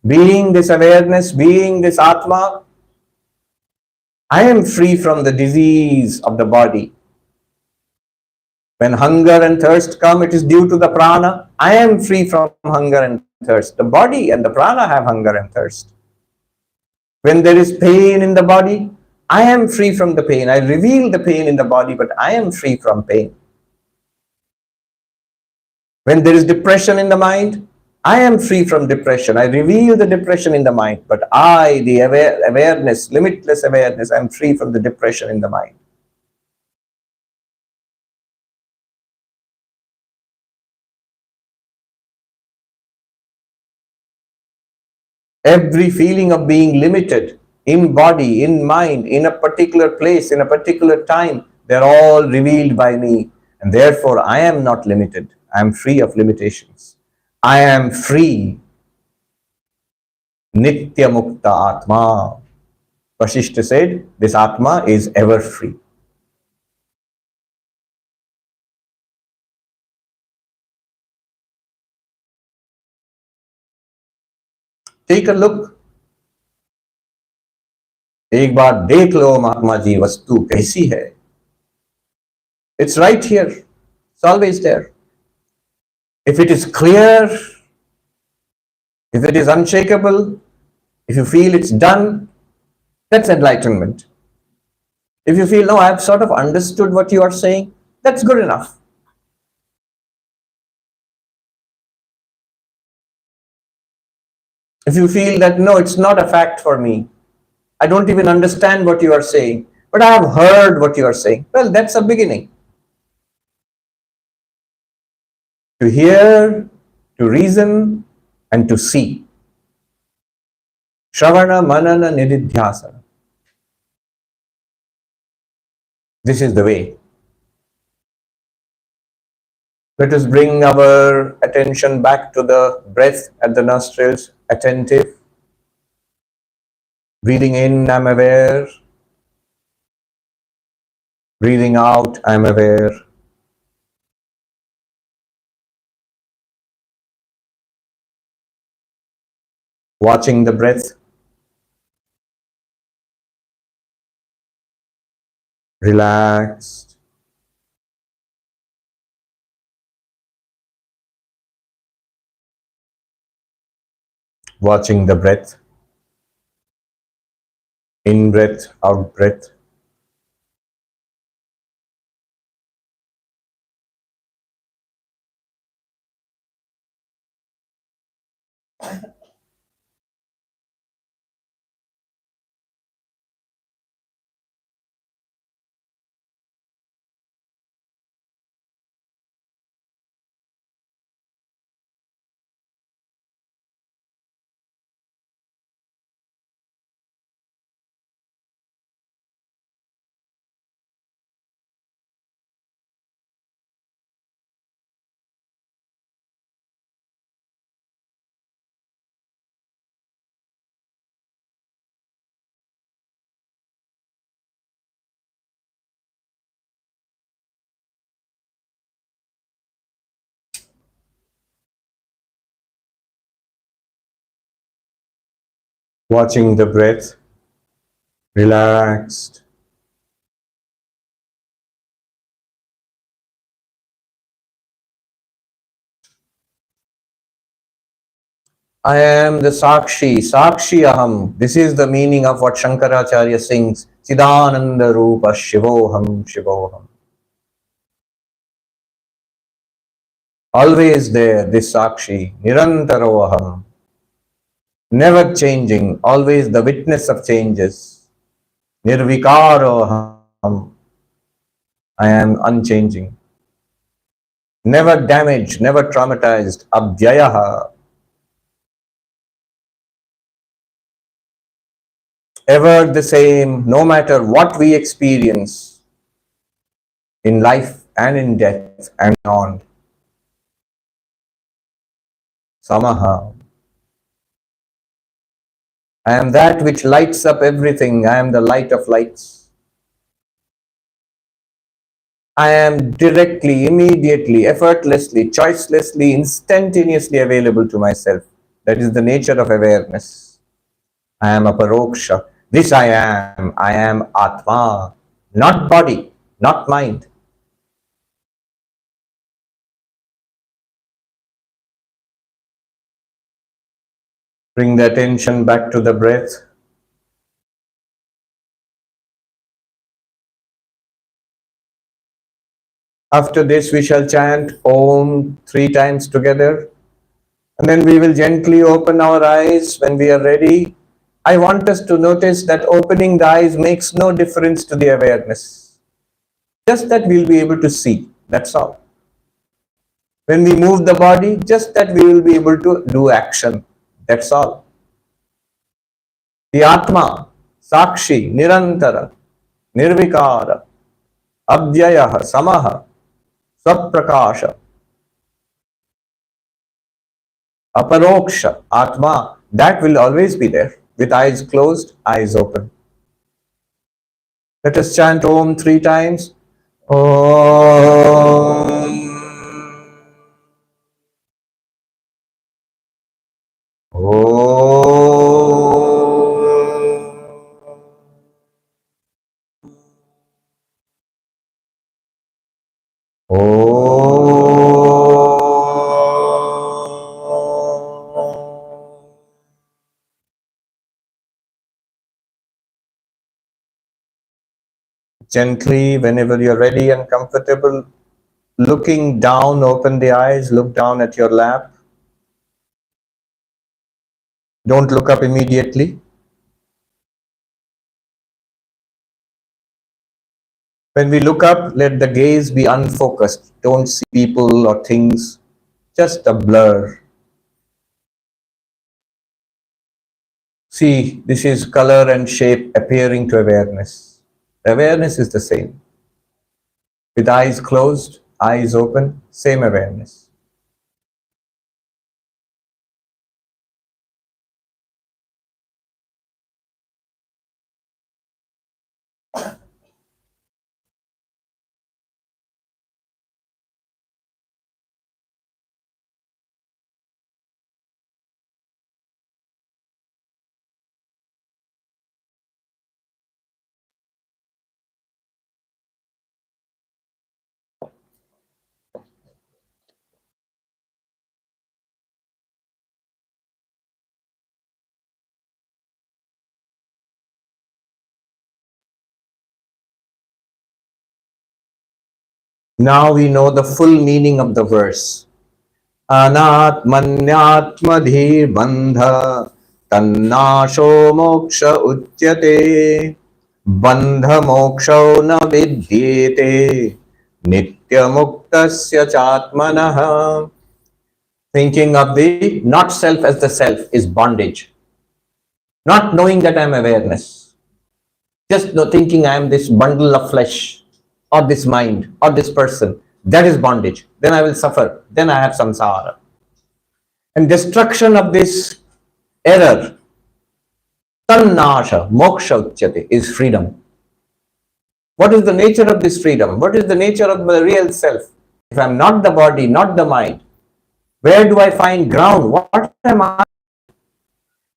being this awareness, being this Atma, I am free from the disease of the body. When hunger and thirst come, it is due to the prana. I am free from hunger and thirst. The body and the prana have hunger and thirst. When there is pain in the body, I am free from the pain. I reveal the pain in the body, but I am free from pain. When there is depression in the mind, I am free from depression. I reveal the depression in the mind, but I, the awareness, limitless awareness, I am free from the depression in the mind. Every feeling of being limited in body, in mind, in a particular place, in a particular time, they're all revealed by me. And therefore, I am not limited. I am free of limitations. I am free. Nitya Mukta Atma. Vasishtha said, this Atma is ever free. Take a look. एक बार देख लो महात्मा जी वस्तु कैसी है. It's right here. It's always there. If it is clear, if it is unshakable, if you feel it's done, that's enlightenment. If you feel, no, I've sort of understood what you are saying, that's good enough. If you feel that, no, it's not a fact for me, I don't even understand what you are saying, but I have heard what you are saying, well, that's a beginning. to hear, to reason, and to see. Shravana, Manana, Nididhyasana. This is the way. Let us bring our attention back to the breath at the nostrils, attentive. Breathing in, I'm aware. Breathing out, I'm aware. Watching the breath. Relaxed. Watching the breath. In breath, out breath. Watching the breath. Relaxed. I am the Sakshi, Sakshi Aham. This is the meaning of what Shankaracharya sings. Chidananda Rupa Shivoham, Shivoham. Always there, this Sakshi, Nirantaroham. Never changing, always the witness of changes. Nirvikaroham. I am unchanging. Never damaged, never traumatized. Abhyayaha. Ever the same, no matter what we experience in life and in death and beyond. Samaha. I am that which lights up everything. I am the light of lights. I am directly, immediately, effortlessly, choicelessly, instantaneously available to myself. That is the nature of awareness. I am a paroksha. This I am. I am Atma. Not body, not mind. Bring the attention back to the breath. After this, we shall chant Om 3 times together. And then we will gently open our eyes when we are ready. I want us to notice that opening the eyes makes no difference to the awareness. Just that we'll be able to see. That's all. When we move the body, just that we will be able to do action. That's all. The Atma, Sakshi, Nirantara, Nirvikara, Abhyayaha, Samaha, Swaprakasha, Aparoksha, Atma, that will always be there. With eyes closed, eyes open. Let us chant Om 3 times. Om. Gently, whenever you're ready and comfortable, looking down, open the eyes, look down at your lap. Don't look up immediately. When we look up, let the gaze be unfocused. Don't see people or things. just a blur. See, this is color and shape appearing to awareness. Awareness is the same. With eyes closed, eyes open, same awareness. Now we know the full meaning of the verse. Anatmanyatmadhir bandha tannasho moksha uchyate bandha moksha na vidyete nitya muktasya chatmanah. Thinking of the not self as the self is bondage. Not knowing that I am awareness. Just thinking I am this bundle of flesh or this mind or this person. That is bondage. Then I will suffer. Then I have samsara. And destruction of this error, tannasha, moksha uchyate, is freedom. What is the nature of this freedom? What is the nature of the real self? If I am not the body, not the mind, where do I find ground? What am I?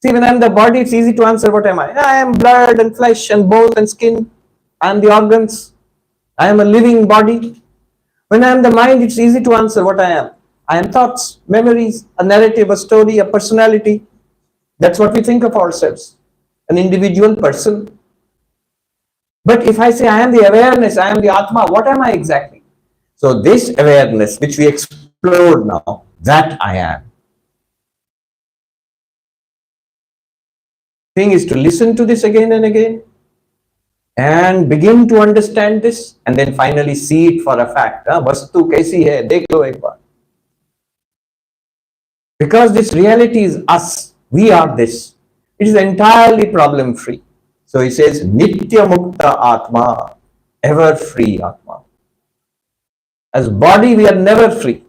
See, when I am the body, it's easy to answer what am I? I am blood and flesh and bone and skin. I am the organs. I am a living body. When I am the mind, it's easy to answer what I am. I am thoughts, memories, a narrative, a story, a personality. That's what we think of ourselves. An individual person. But if I say I am the awareness, I am the Atma, what am I exactly? So this awareness, which we explored now, that I am. Thing is to listen to this again and again and begin to understand this and then finally see it for a fact. Vastu kaisi hai, dekh lo ek baar. Because this reality is us, we are this. It is entirely problem free. So he says, Nitya Mukta Atma, ever free Atma. As body, we are never free.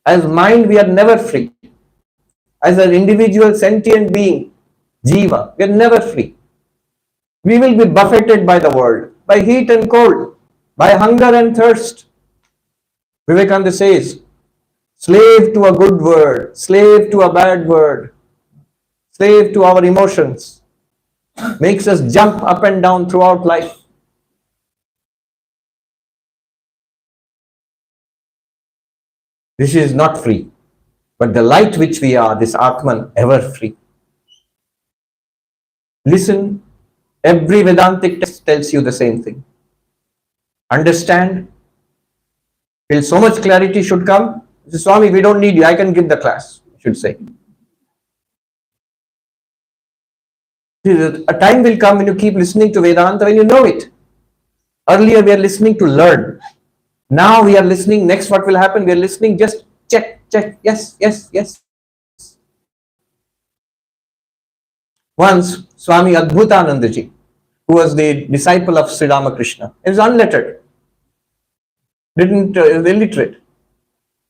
As mind, we are never free. As an individual sentient being, Jiva, we are never free. We will be buffeted by the world, by heat and cold, by hunger and thirst. Vivekananda says, slave to a good word, slave to a bad word, slave to our emotions, makes us jump up and down throughout life. This is not free, but the light which we are, this Atman, ever free. Listen, every Vedantic text tells you the same thing. Understand, till so much clarity should come. Swami, we don't need you, I can give the class, you should say. A time will come when you keep listening to Vedanta when you know it. Earlier we are listening to learn. Now we are listening, next what will happen? We are listening, just check, yes, yes, yes. Once, Swami Adbhutanandaji, who was the disciple of Sri Ramakrishna, he was unlettered, was illiterate.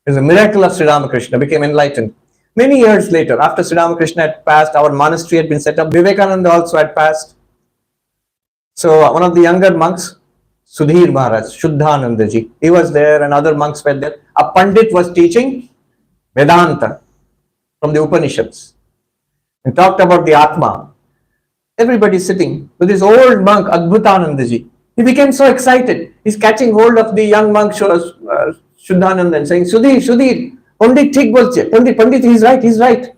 It was a miracle of Sri Ramakrishna, became enlightened. Many years later, after Sri Ramakrishna had passed, our monastery had been set up, Vivekananda also had passed. So one of the younger monks, Sudhir Maharaj, Shuddhanandaji, he was there and other monks were there. A Pandit was teaching Vedanta from the Upanishads and talked about the Atma. Everybody sitting with this old monk, Adbhutanandaji. He became so excited. He's catching hold of the young monk, Shuddhananda, and saying, Sudhir, Pandit thik bolche. Pandit, he's right.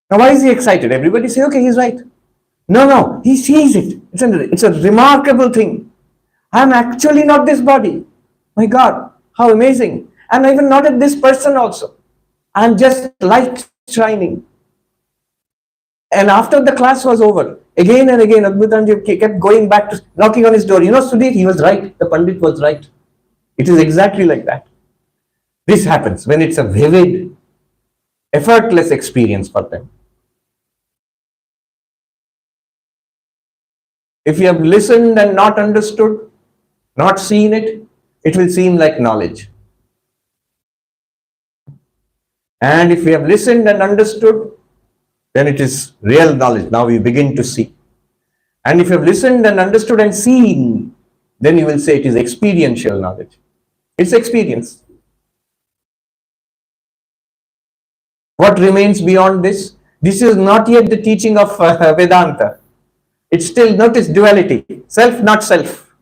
Now why is he excited? Everybody say, okay, he's right. No, he sees it. It's a remarkable thing. I'm actually not this body. My God, how amazing. I'm even not this person also. I'm just light shining. And after the class was over, again and again, Adbhutanji kept going back to knocking on his door. Sudhir, he was right. The Pandit was right. It is exactly like that. This happens when it's a vivid, effortless experience for them. If you have listened and not understood, not seen it, it will seem like knowledge. And if we have listened and understood, then it is real knowledge. Now we begin to see. And if you have listened and understood and seen, then you will say it is experiential knowledge. It's experience. What remains beyond this? This is not yet the teaching of Vedanta. It's still, notice duality. Self, not self.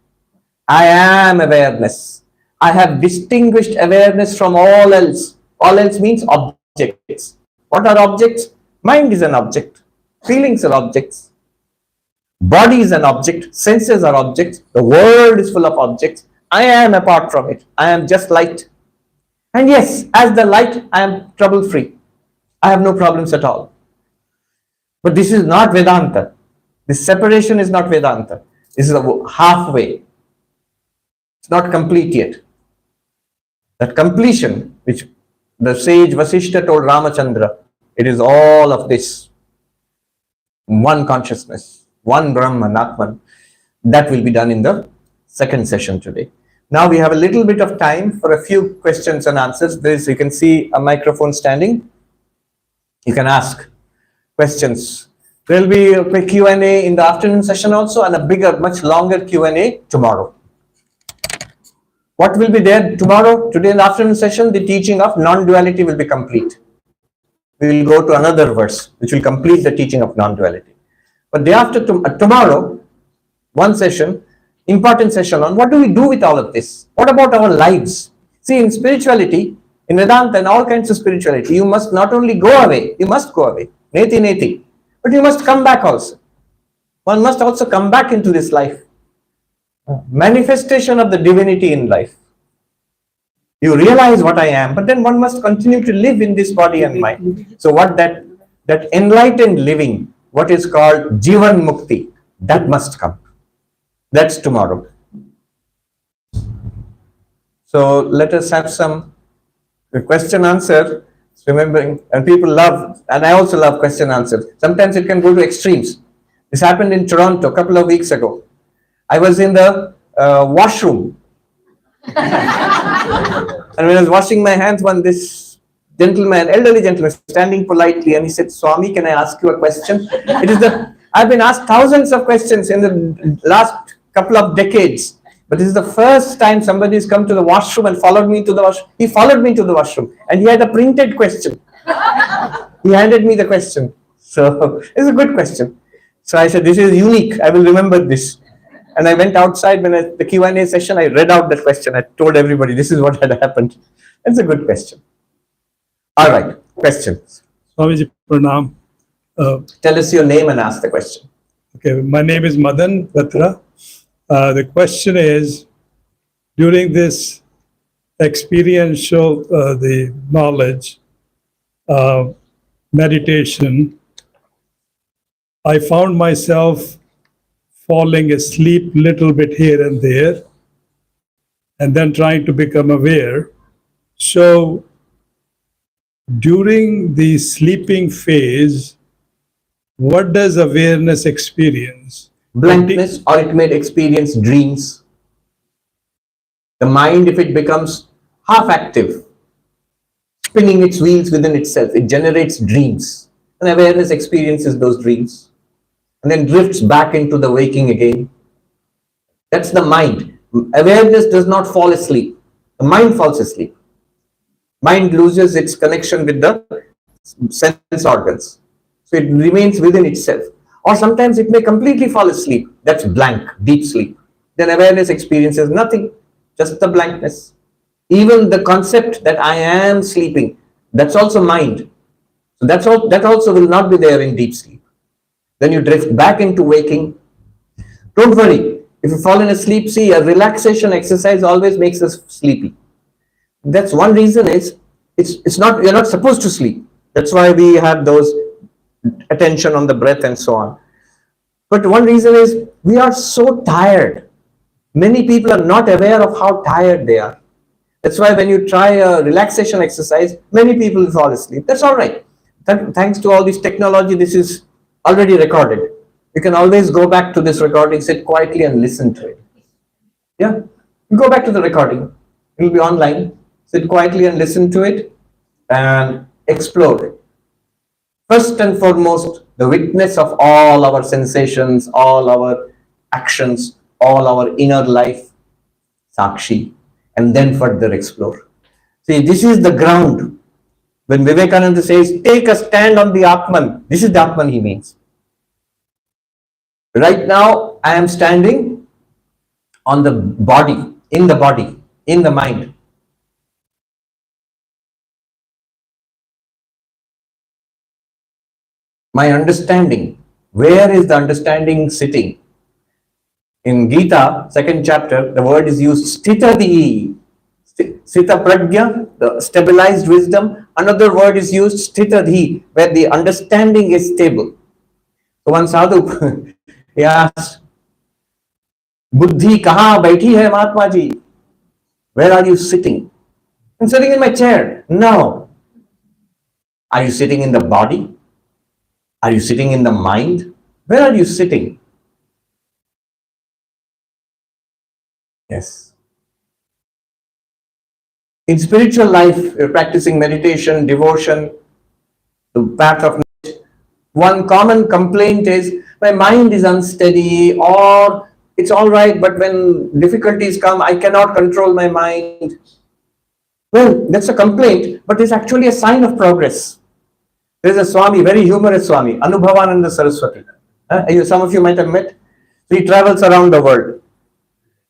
I am awareness. I have distinguished awareness from all else. All else means objects. What are objects? Mind is an object. Feelings are objects. Body is an object. Senses are objects. The world is full of objects. I am apart from it. I am just light. And yes, as the light, I am trouble-free. I have no problems at all. But this is not Vedanta. This separation is not Vedanta. This is halfway. It's not complete yet. That completion, which the sage Vaasistha told Ramachandra, it is all of this. One consciousness, one Brahman, Atman. That will be done in the second session today. Now we have a little bit of time for a few questions and answers. You can see a microphone standing. You can ask questions. There will be a quick Q&A in the afternoon session also, and a bigger, much longer Q&A tomorrow. What will be there tomorrow? Today in the afternoon session, the teaching of non-duality will be complete. We will go to another verse, which will complete the teaching of non-duality. But day after tomorrow, one session, important session on what do we do with all of this? What about our lives? See, in spirituality, in Vedanta and all kinds of spirituality, you must not only go away, you must go away, neti neti, but you must come back also. One must also come back into this life. Manifestation of the divinity in life. You realize what I am, but then one must continue to live in this body and mind. So what that enlightened living, what is called Jivan Mukti, that must come. That's tomorrow. So let us have some question answer. Remembering, and people love, and I also love question answers. Sometimes it can go to extremes. This happened in Toronto a couple of weeks ago. I was in the washroom. And when I was washing my hands, this gentleman, elderly gentleman, standing politely, and he said, "Swami, can I ask you a question?" I've been asked thousands of questions in the last couple of decades, but this is the first time somebody has come to the washroom and followed me to the washroom. He followed me to the washroom, and he had a printed question. He handed me the question. So it's a good question. So I said, "This is unique. I will remember this." And I went outside when the Q&A session, I read out that question. I told everybody, this is what had happened. That's a good question. All right, questions. Swamiji, pranam. Tell us your name and ask the question. Okay, my name is Madan Batra. The question is, during this experiential, the knowledge, meditation, I found myself falling asleep little bit here and there, and then trying to become aware. So during the sleeping phase, what does awareness experience? Blankness, or it may experience dreams. The mind, if it becomes half active, spinning its wheels within itself, it generates dreams. And awareness experiences those dreams. And then drifts back into the waking again. That's the mind. Awareness does not fall asleep. The mind falls asleep. Mind loses its connection with the sense organs. So it remains within itself. Or sometimes it may completely fall asleep. That's blank, deep sleep. Then awareness experiences nothing, just the blankness. Even the concept that I am sleeping, that's also mind. So that also will not be there in deep sleep. Then you drift back into waking. Don't worry. If you've fallen asleep, see, a relaxation exercise always makes us sleepy. That's one reason is, you're not supposed to sleep. That's why we have those attention on the breath and so on. But one reason is, we are so tired. Many people are not aware of how tired they are. That's why when you try a relaxation exercise, many people fall asleep. That's all right. Thanks to all this technology, this is already recorded. You can always go back to this recording, sit quietly and listen to it. Yeah, you go back to the recording. It will be online. Sit quietly and listen to it and explore it. First and foremost, the witness of all our sensations, all our actions, all our inner life, Sakshi, and then further explore. See, this is the ground. When Vivekananda says, take a stand on the Atman, this is the Atman he means. Right now, I am standing on the body, in the mind. My understanding, where is the understanding sitting? In Gita, second chapter, the word is used stitadi. Sita prajna, the stabilized wisdom. Another word is used stitadhi, where the understanding is stable. So one sadhu, he asked, Buddhi kaha baiti hai Mahatma ji? Where are you sitting? I'm sitting in my chair. No. Are you sitting in the body? Are you sitting in the mind? Where are you sitting? Yes. In spiritual life, you're practicing meditation, devotion, the path of knowledge. One common complaint is, my mind is unsteady, or it's all right, but when difficulties come, I cannot control my mind. Well, that's a complaint, but it's actually a sign of progress. There's a Swami, very humorous Swami, Anubhavananda Saraswati. Some of you might have met. He travels around the world.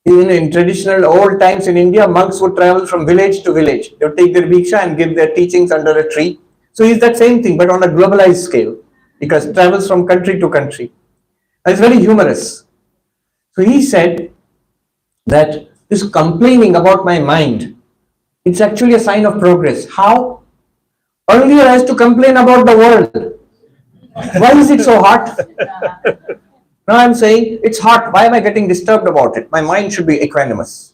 In traditional old times in India, monks would travel from village to village. They would take their bhiksha and give their teachings under a tree. So he's that same thing, but on a globalized scale, because it travels from country to country. And it's very humorous. So he said that this complaining about my mind, it's actually a sign of progress. How? Earlier I used to complain about the world. Why is it so hot? Now I'm saying, it's hot. Why am I getting disturbed about it? My mind should be equanimous.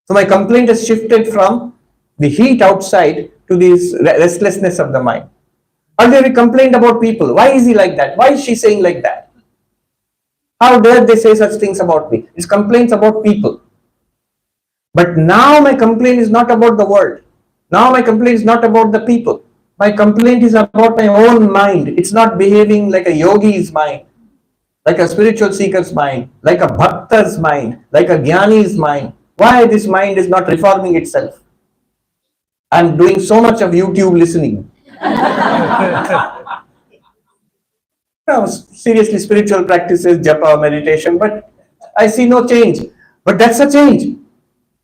So my complaint has shifted from the heat outside to this restlessness of the mind. Earlier we complained about people. Why is he like that? Why is she saying like that? How dare they say such things about me? It's complaints about people. But now my complaint is not about the world. Now my complaint is not about the people. My complaint is about my own mind. It's not behaving like a yogi's mind, like a spiritual seeker's mind, like a bhakta's mind, like a jnani's mind. Why this mind is not reforming itself? I'm doing so much of YouTube listening. No, seriously, spiritual practices, japa, meditation, but I see no change. But that's a change.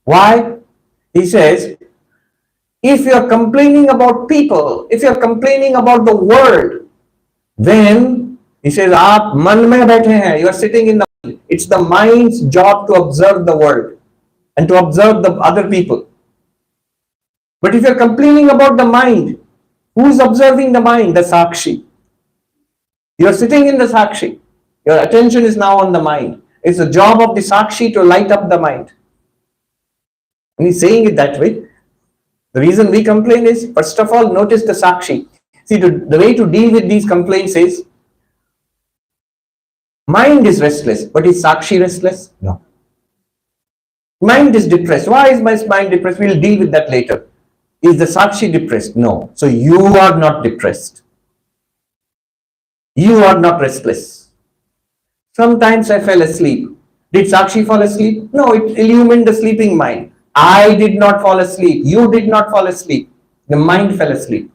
Why? He says, if you're complaining about people, if you're complaining about the world, then he says, aap man mein baithe hain, you are sitting in the mind. It's the mind's job to observe the world and to observe the other people. But if you're complaining about the mind, who's observing the mind? The Sakshi. You're sitting in the Sakshi. Your attention is now on the mind. It's the job of the Sakshi to light up the mind. And he's saying it that way. The reason we complain is, first of all, notice the Sakshi. See, the way to deal with these complaints is, mind is restless, but is Sakshi restless? No. Mind is depressed. Why is my mind depressed? We'll deal with that later. Is the Sakshi depressed? No. So you are not depressed. You are not restless. Sometimes I fell asleep. Did Sakshi fall asleep? No, it illumined the sleeping mind. I did not fall asleep. You did not fall asleep. The mind fell asleep.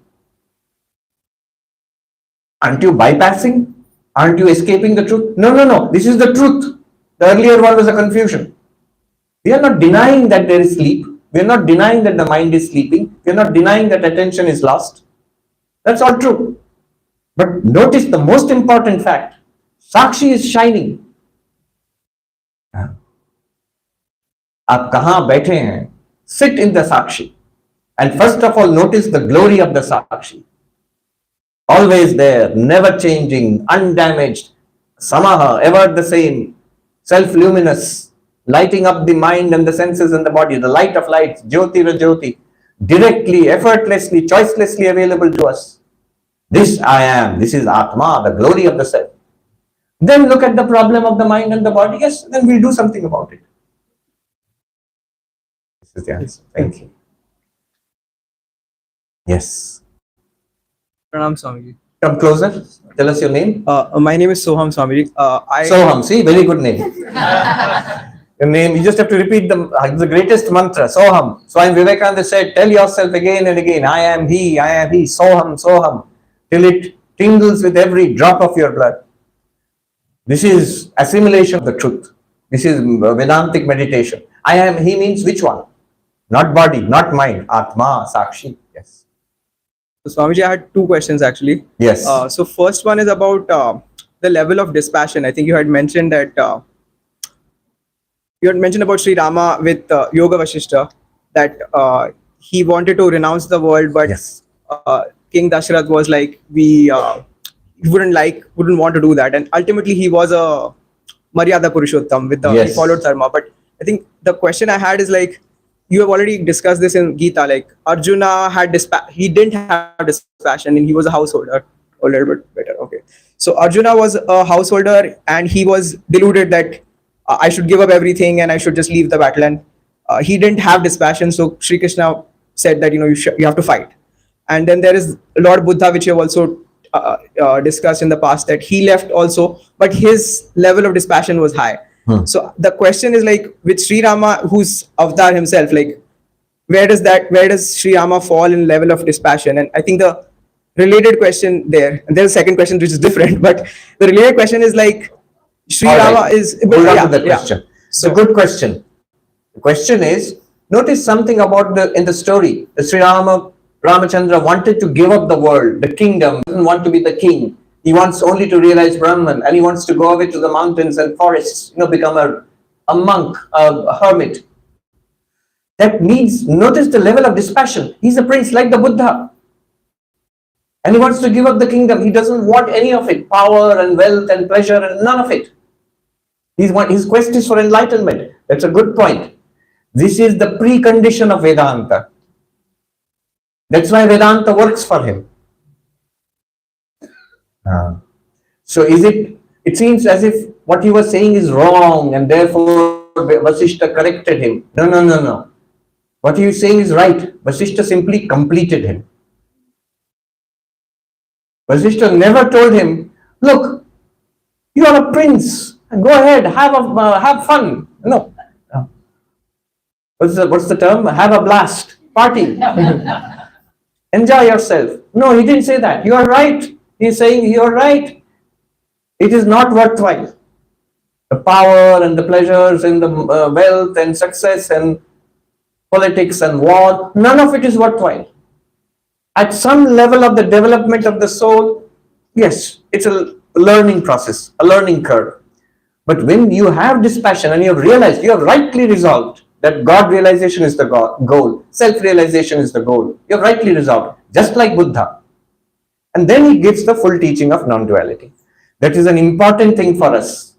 Aren't you bypassing? Aren't you escaping the truth? No, no, no. This is the truth. The earlier one was a confusion. We are not denying that there is sleep. We are not denying that the mind is sleeping. We are not denying that attention is lost. That's all true. But notice the most important fact. Sakshi is shining. आप कहाँ बैठे हैं? Sit in the Sakshi. And first of all, notice the glory of the Sakshi. Always there, never changing, undamaged, samaha, ever the same, self-luminous, lighting up the mind and the senses and the body, the light of lights, Jyoti Rajyoti, directly, effortlessly, choicelessly available to us. This I am, this is Atma, the glory of the self. Then look at the problem of the mind and the body. Yes, then we'll do something about it. This is the answer. Thank you. Yes. Pranam Swamiji. Come closer. Tell us your name. My name is Soham Swamiji. Soham. See, very good name. Your name, you just have to repeat the greatest mantra, Soham. Swami Vivekananda said, tell yourself again and again, I am he, Soham, Soham, till it tingles with every drop of your blood. This is assimilation of the truth. This is Vedantic meditation. I am he means which one? Not body, not mind, Atma, Sakshi. Yes. So Swamiji, I had two questions actually. Yes. So first one is about the level of dispassion. I think you had mentioned that you had mentioned about Sri Rama with Yoga Vaasistha, that he wanted to renounce the world, but Yes. King Dashrath was like, he wouldn't want to do that, and ultimately he was a Maryada Purushottam with he Yes. followed Dharma. But I think the question I had is like, you have already discussed this in Gita, like Arjuna had he didn't have dispassion and he was a householder. A little bit better, okay. So Arjuna was a householder and he was deluded that I should give up everything and I should just leave the battle, and he didn't have dispassion. So Sri Krishna said that you have to fight. And then there is Lord Buddha, which you have also discussed in the past, that he left also, but his level of dispassion was high. So the question is like, with Sri Rama, who's avatar himself, like where does Sri Rama fall in level of dispassion? And I think the related question there, and there's a second question which is different, but the related question is like, Sri All Rama right. is Hold on to the question. It's a good question. The question is, notice something about in the story. The Sri Ramachandra wanted to give up the world, the kingdom, doesn't want to be the king. He wants only to realize Brahman, and he wants to go away to the mountains and forests, become a monk, a hermit. That means, notice the level of dispassion. He's a prince like the Buddha. And he wants to give up the kingdom. He doesn't want any of it, power and wealth and pleasure and none of it. His quest is for enlightenment. That's a good point. This is the precondition of Vedanta. That's why Vedanta works for him. So it seems as if what he was saying is wrong and therefore Vaasistha corrected him. No. What he was saying is right. Vaasistha simply completed him. Vaasistha never told him, look, you are a prince. Go ahead, have fun. No. What's the term? Have a blast. Party. Enjoy yourself. No, he didn't say that. You are right. He's saying you are right. It is not worthwhile. The power and the pleasures and the wealth and success and politics and war, none of it is worthwhile. At some level of the development of the soul, yes, it's a learning process, a learning curve. But when you have dispassion and you have realized, you have rightly resolved that God realization is the goal, self-realization is the goal, you have rightly resolved, just like Buddha. And then he gives the full teaching of non-duality. That is an important thing for us.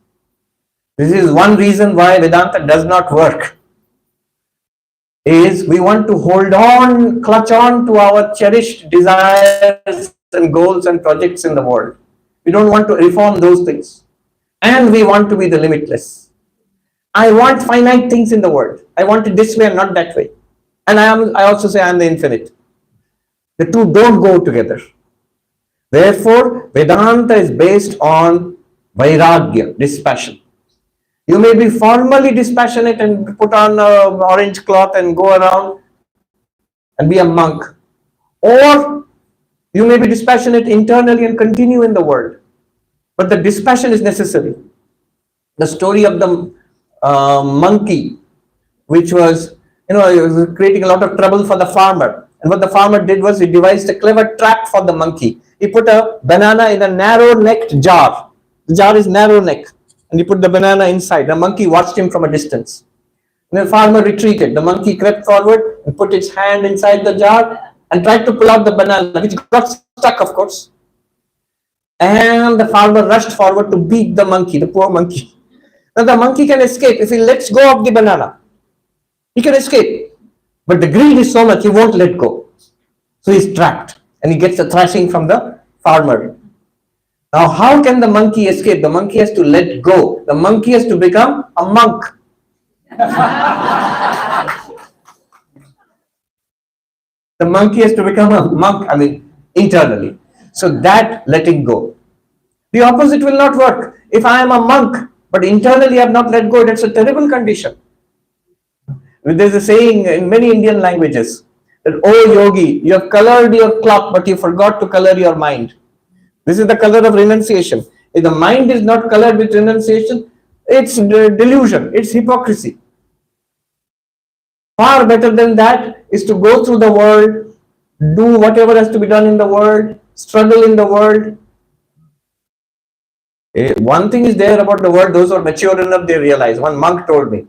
This is one reason why Vedanta does not work. Is we want to hold on, clutch on to our cherished desires and goals and projects in the world. We don't want to reform those things. And we want to be the limitless. I want finite things in the world. I want it this way and not that way. And I also say I am the infinite. The two don't go together. Therefore, Vedanta is based on vairagya, dispassion. You may be formally dispassionate and put on an orange cloth and go around and be a monk. Or you may be dispassionate internally and continue in the world. But the dispassion is necessary. The story of the monkey, which was, it was creating a lot of trouble for the farmer. And what the farmer did was he devised a clever trap for the monkey. He put a banana in a narrow-necked jar. The jar is narrow neck. And he put the banana inside. The monkey watched him from a distance. And the farmer retreated. The monkey crept forward and put its hand inside the jar and tried to pull out the banana, which got stuck, of course. And the farmer rushed forward to beat the monkey, the poor monkey. Now the monkey can escape if he lets go of the banana. He can escape. But the greed is so much, he won't let go. So he's trapped and he gets a thrashing from the farmer. Now how can the monkey escape? The monkey has to let go. The monkey has to become a monk. The monkey has to become a monk, internally. So that letting go. The opposite will not work. If I am a monk, but internally I have not let go, that's a terrible condition. There's a saying in many Indian languages that, oh yogi, you have colored your clock, but you forgot to color your mind. This is the color of renunciation. If the mind is not colored with renunciation, it's delusion, it's hypocrisy. Far better than that is to go through the world, do whatever has to be done in the world, struggle in the world. One thing is there about the world, those who are mature enough, they realize. One monk told me,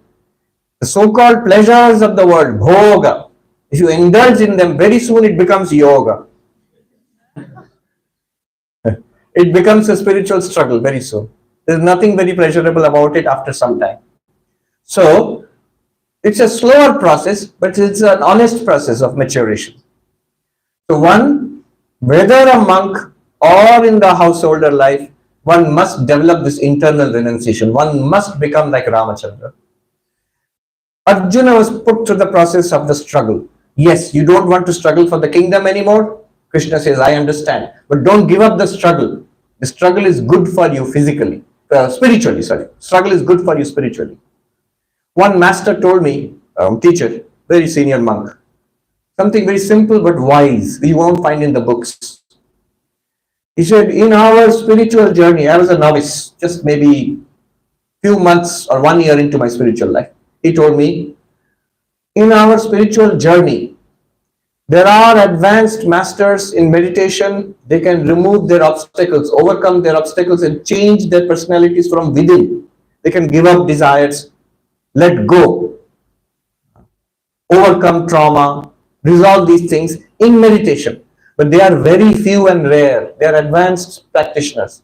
the so-called pleasures of the world, bhoga, if you indulge in them, very soon it becomes yoga. It becomes a spiritual struggle very soon. There's nothing very pleasurable about it after some time. So, it's a slower process, but it's an honest process of maturation. So one, whether a monk or in the householder life, one must develop this internal renunciation. One must become like Ramachandra. Arjuna was put through the process of the struggle. Yes, you don't want to struggle for the kingdom anymore. Krishna says, I understand. But don't give up the struggle. The struggle is good for you physically, spiritually, sorry. Struggle is good for you spiritually. One master told me, teacher, very senior monk, something very simple but wise, we won't find in the books. He said, in our spiritual journey, I was a novice, just maybe few months or 1 year into my spiritual life. He told me, in our spiritual journey, there are advanced masters in meditation. They can remove their obstacles, overcome their obstacles and change their personalities from within. They can give up desires, let go, overcome trauma, resolve these things in meditation. But they are very few and rare. They are advanced practitioners.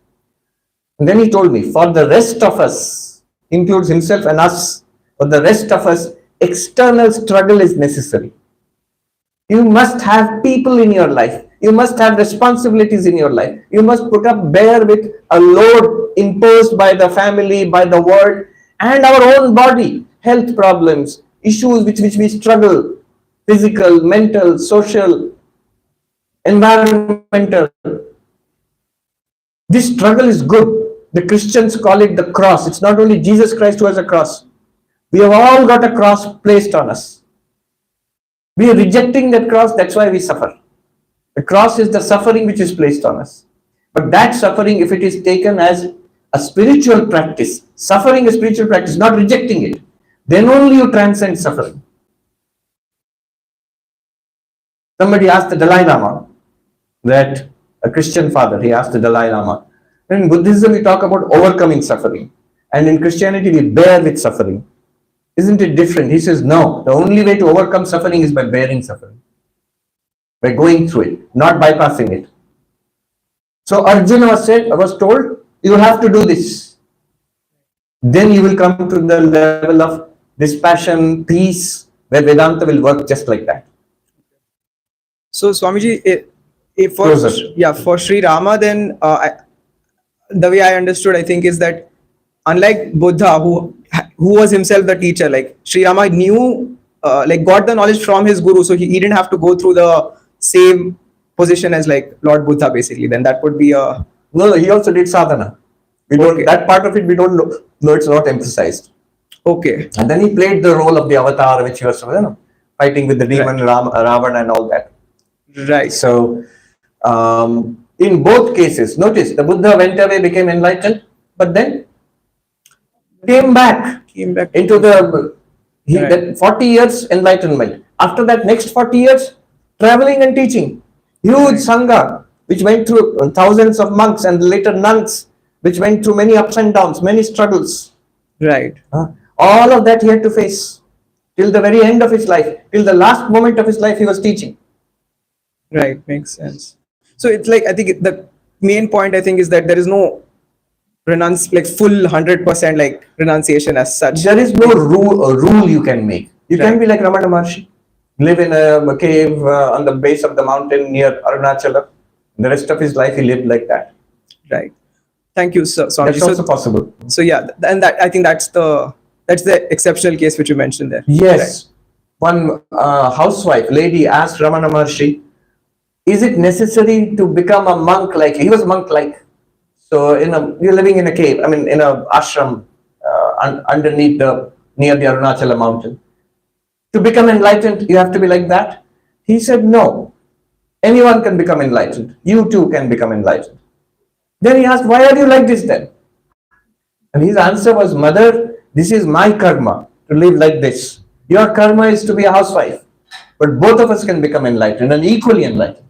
And then he told me, for the rest of us, includes himself and us, for the rest of us, external struggle is necessary. You must have people in your life. You must have responsibilities in your life. You must put up bear with a load imposed by the family, by the world, and our own body. Health problems, issues with which we struggle, physical, mental, social, environmental. This struggle is good. The Christians call it the cross. It's not only Jesus Christ who has a cross. We have all got a cross placed on us. We are rejecting that cross, that's why we suffer. The cross is the suffering which is placed on us. But that suffering, if it is taken as a spiritual practice, suffering is spiritual practice, not rejecting it, then only you transcend suffering. Somebody asked the Dalai Lama, that a Christian father, he asked the Dalai Lama, in Buddhism we talk about overcoming suffering, and in Christianity we bear with suffering. Isn't it different? He says, no, the only way to overcome suffering is by bearing suffering, by going through it, not bypassing it. So Arjuna was told, you have to do this. Then you will come to the level of dispassion, peace, where Vedanta will work just like that. So Swamiji, for Sri Rama, then the way I understood, I think, is that unlike Buddha, who was himself the teacher, like Sri Rama knew, got the knowledge from his guru, so he didn't have to go through the same position as like Lord Buddha, basically. Then that would be a... No, he also did sadhana. We don't, that part of it we don't know. No, it's not emphasized. Okay. And then he played the role of the avatar, which he was, fighting with the demon Ravana and all that. Right. So, in both cases, notice the Buddha went away, became enlightened, but then came back into the that 40 years enlightenment. After that, next 40 years, traveling and teaching. Huge Sangha, which went through thousands of monks and later nuns, which went through many ups and downs, many struggles. Right. All of that he had to face till the very end of his life, till the last moment of his life he was teaching. Right, makes sense. So it's like, I think the main point, I think, is that there is no like full 100% like renunciation as such. There is no rule you can make. You can be like Ramana Maharshi, live in a cave on the base of the mountain near Arunachala. The rest of his life he lived like that. Right. Thank you, sir. Swamiji. That's also possible. So yeah, and that I think that's the exceptional case which you mentioned there. Yes. One housewife, lady asked Ramana Maharshi, is it necessary to become a monk like he was a monk like? So you're living in a cave, I mean in a ashram underneath near the Arunachala mountain. To become enlightened, you have to be like that? He said, no. Anyone can become enlightened. You too can become enlightened. Then he asked, why are you like this then? And his answer was, Mother, this is my karma to live like this. Your karma is to be a housewife. But both of us can become enlightened and equally enlightened.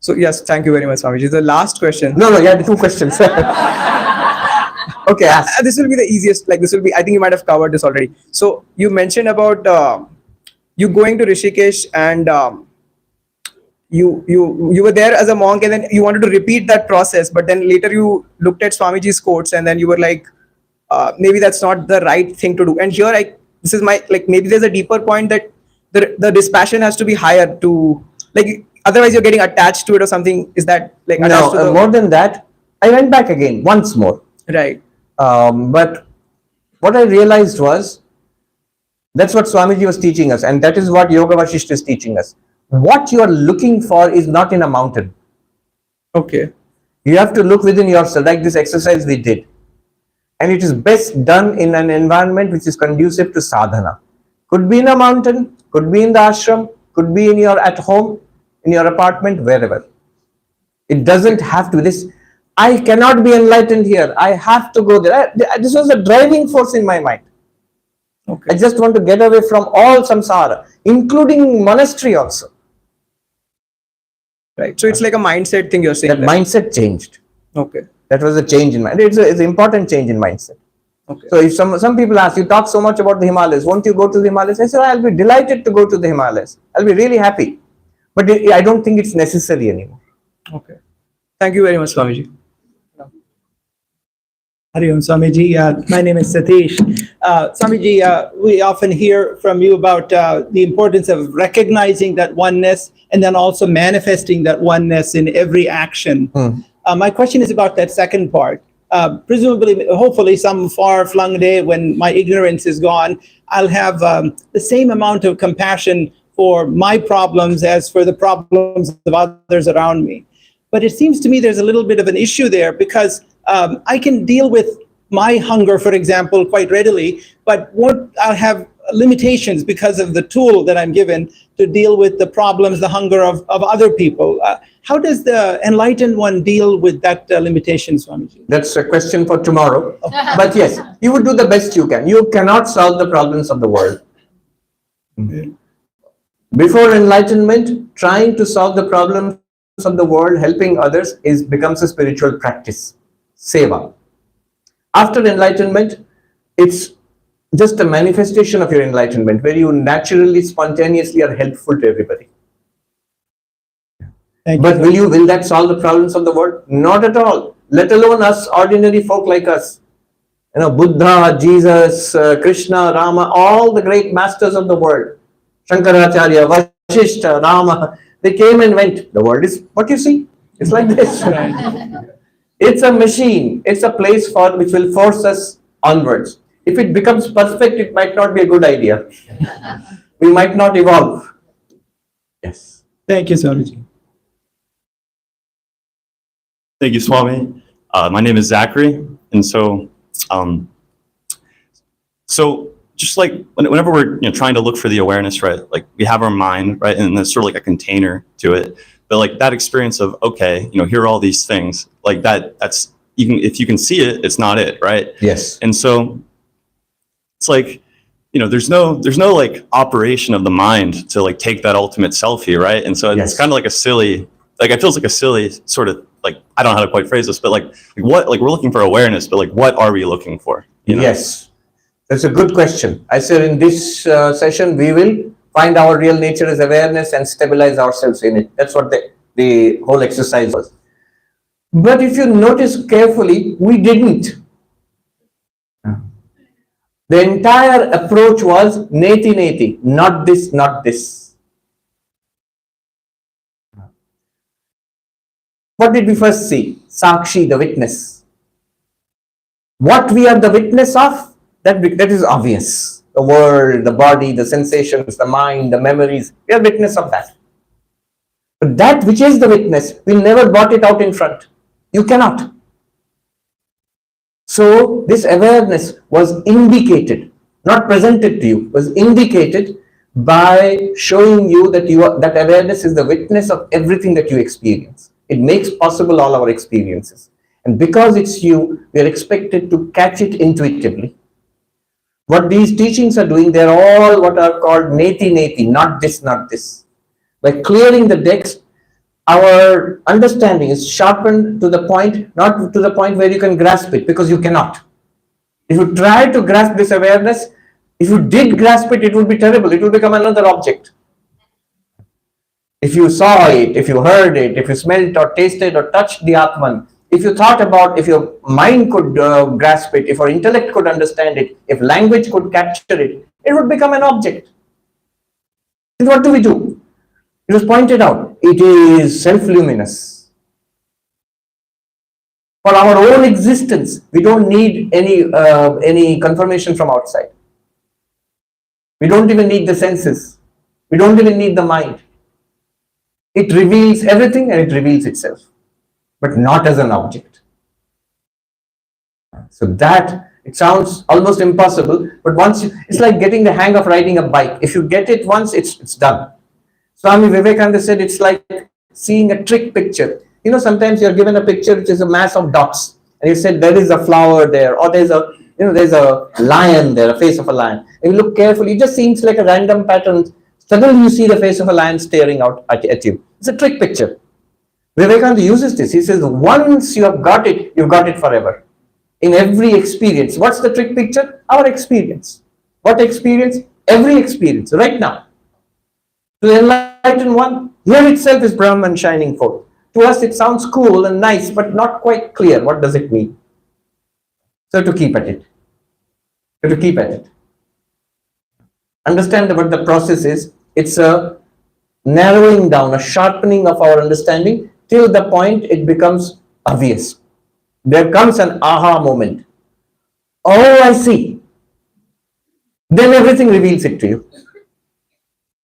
So yes, thank you very much, Swamiji. The last question. No, you had 2 questions. Okay, ask. This will be the easiest. Like this will be. I think you might have covered this already. So you mentioned about you going to Rishikesh and you were there as a monk and then you wanted to repeat that process, but then later you looked at Swamiji's quotes and then you were like, maybe that's not the right thing to do. And here, this is my maybe there's a deeper point that the dispassion has to be higher to otherwise you're getting attached to it or something. Is that attached to more than that, I went back again once more. Right. But what I realized was that's what Swamiji was teaching us, and that is what Yoga Vaasistha is teaching us. What you are looking for is not in a mountain. Okay. You have to look within yourself, like this exercise we did. And it is best done in an environment which is conducive to sadhana. Could be in a mountain, could be in the ashram, could be in your at home, in your apartment, wherever. It doesn't have to be this. I cannot be enlightened here. I have to go there. This was a driving force in my mind. Okay. I just want to get away from all samsara, including monastery also. Right. So it's like a mindset thing you're saying. That mindset changed. Okay. That was a change in mind. It's an important change in mindset. Okay. So if some people ask, you talk so much about the Himalayas, won't you go to the Himalayas? I said, I'll be delighted to go to the Himalayas. I'll be really happy. But I don't think it's necessary anymore. Okay. Thank you very much, Swamiji. Hari Om Swamiji. My name is Satish. Swamiji, we often hear from you about the importance of recognizing that oneness and then also manifesting that oneness in every action. My question is about that second part. Presumably, hopefully, some far-flung day when my ignorance is gone, I'll have the same amount of compassion for my problems as for the problems of others around me. But it seems to me there's a little bit of an issue there because I can deal with my hunger, for example, quite readily, but I'll have limitations because of the tool that I'm given to deal with the problems, the hunger of other people. How does the enlightened one deal with that limitation, Swamiji? That's a question for tomorrow. But yes, you would do the best you can. You cannot solve the problems of the world. Before enlightenment, trying to solve the problems of the world, helping others, becomes a spiritual practice. Seva. After enlightenment, it's just a manifestation of your enlightenment, where you naturally, spontaneously are helpful to everybody. But will that solve the problems of the world? Not at all. Let alone us, ordinary folk like us. Buddha, Jesus, Krishna, Rama, all the great masters of the world. Shankaracharya, Vaasistha, Rama, they came and went. The world is what you see. It's like this. It's a machine. It's a place which will force us onwards. If it becomes perfect, it might not be a good idea. We might not evolve. Yes. Thank you, Swamiji. Thank you, Swami. My name is Zachary, and so just like whenever we're trying to look for the awareness, right? Like we have our mind, right, and there's sort of like a container to it. But like that experience of here are all these things, like that's even if you can see it, it's not it, right? Yes. And so it's like there's no like operation of the mind to like take that ultimate selfie, right? And so it's kind of like a silly, like it feels like a silly sort of like I don't know how to quite phrase this, but like what we're looking for awareness, but like what are we looking for? Yes, that's a good question. I said in this session we will find our real nature as awareness and stabilize ourselves in it. That's what the whole exercise was. But if you notice carefully, we didn't. The entire approach was neti neti, not this, not this. What did we first see? Sakshi, the witness. What we are the witness of, that is obvious. The world, the body, the sensations, the mind, the memories, we are witness of that. But that which is the witness, we never brought it out in front. You cannot. So this awareness was indicated, not presented to you, was indicated by showing you that that awareness is the witness of everything that you experience. It makes possible all our experiences. And because it's you, we are expected to catch it intuitively. What these teachings are doing, they're all what are called neti neti, not this, not this. By clearing the decks, our understanding is sharpened to the point, not to the point where you can grasp it, because you cannot. If you try to grasp this awareness, if you did grasp it, it would be terrible. It would become another object. If you saw it, if you heard it, if you smelled or tasted or touched the Atman, if you thought about, if your mind could grasp it, if your intellect could understand it, if language could capture it, it would become an object. And what do we do? It was pointed out, it is self-luminous. For our own existence, we don't need any confirmation from outside. We don't even need the senses. We don't even need the mind. It reveals everything and it reveals itself, but not as an object. So that, it sounds almost impossible, but once it's like getting the hang of riding a bike. If you get it once, it's done. Swami Vivekananda said it's like seeing a trick picture. You know, sometimes you're given a picture which is a mass of dots, and you said there is a flower there, or there's a lion there, a face of a lion. And you look carefully, it just seems like a random pattern. Suddenly you see the face of a lion staring out at you. It's a trick picture. Vivekananda uses this. He says, once you have got it, you've got it forever. In every experience. What's the trick picture? Our experience. What experience? Every experience, right now. To the enlightened one, here itself is Brahman shining forth. To us it sounds cool and nice, but not quite clear. What does it mean? So to keep at it. To keep at it. Understand what the process is. It's a narrowing down, a sharpening of our understanding till the point it becomes obvious. There comes an aha moment. Oh, I see. Then everything reveals it to you.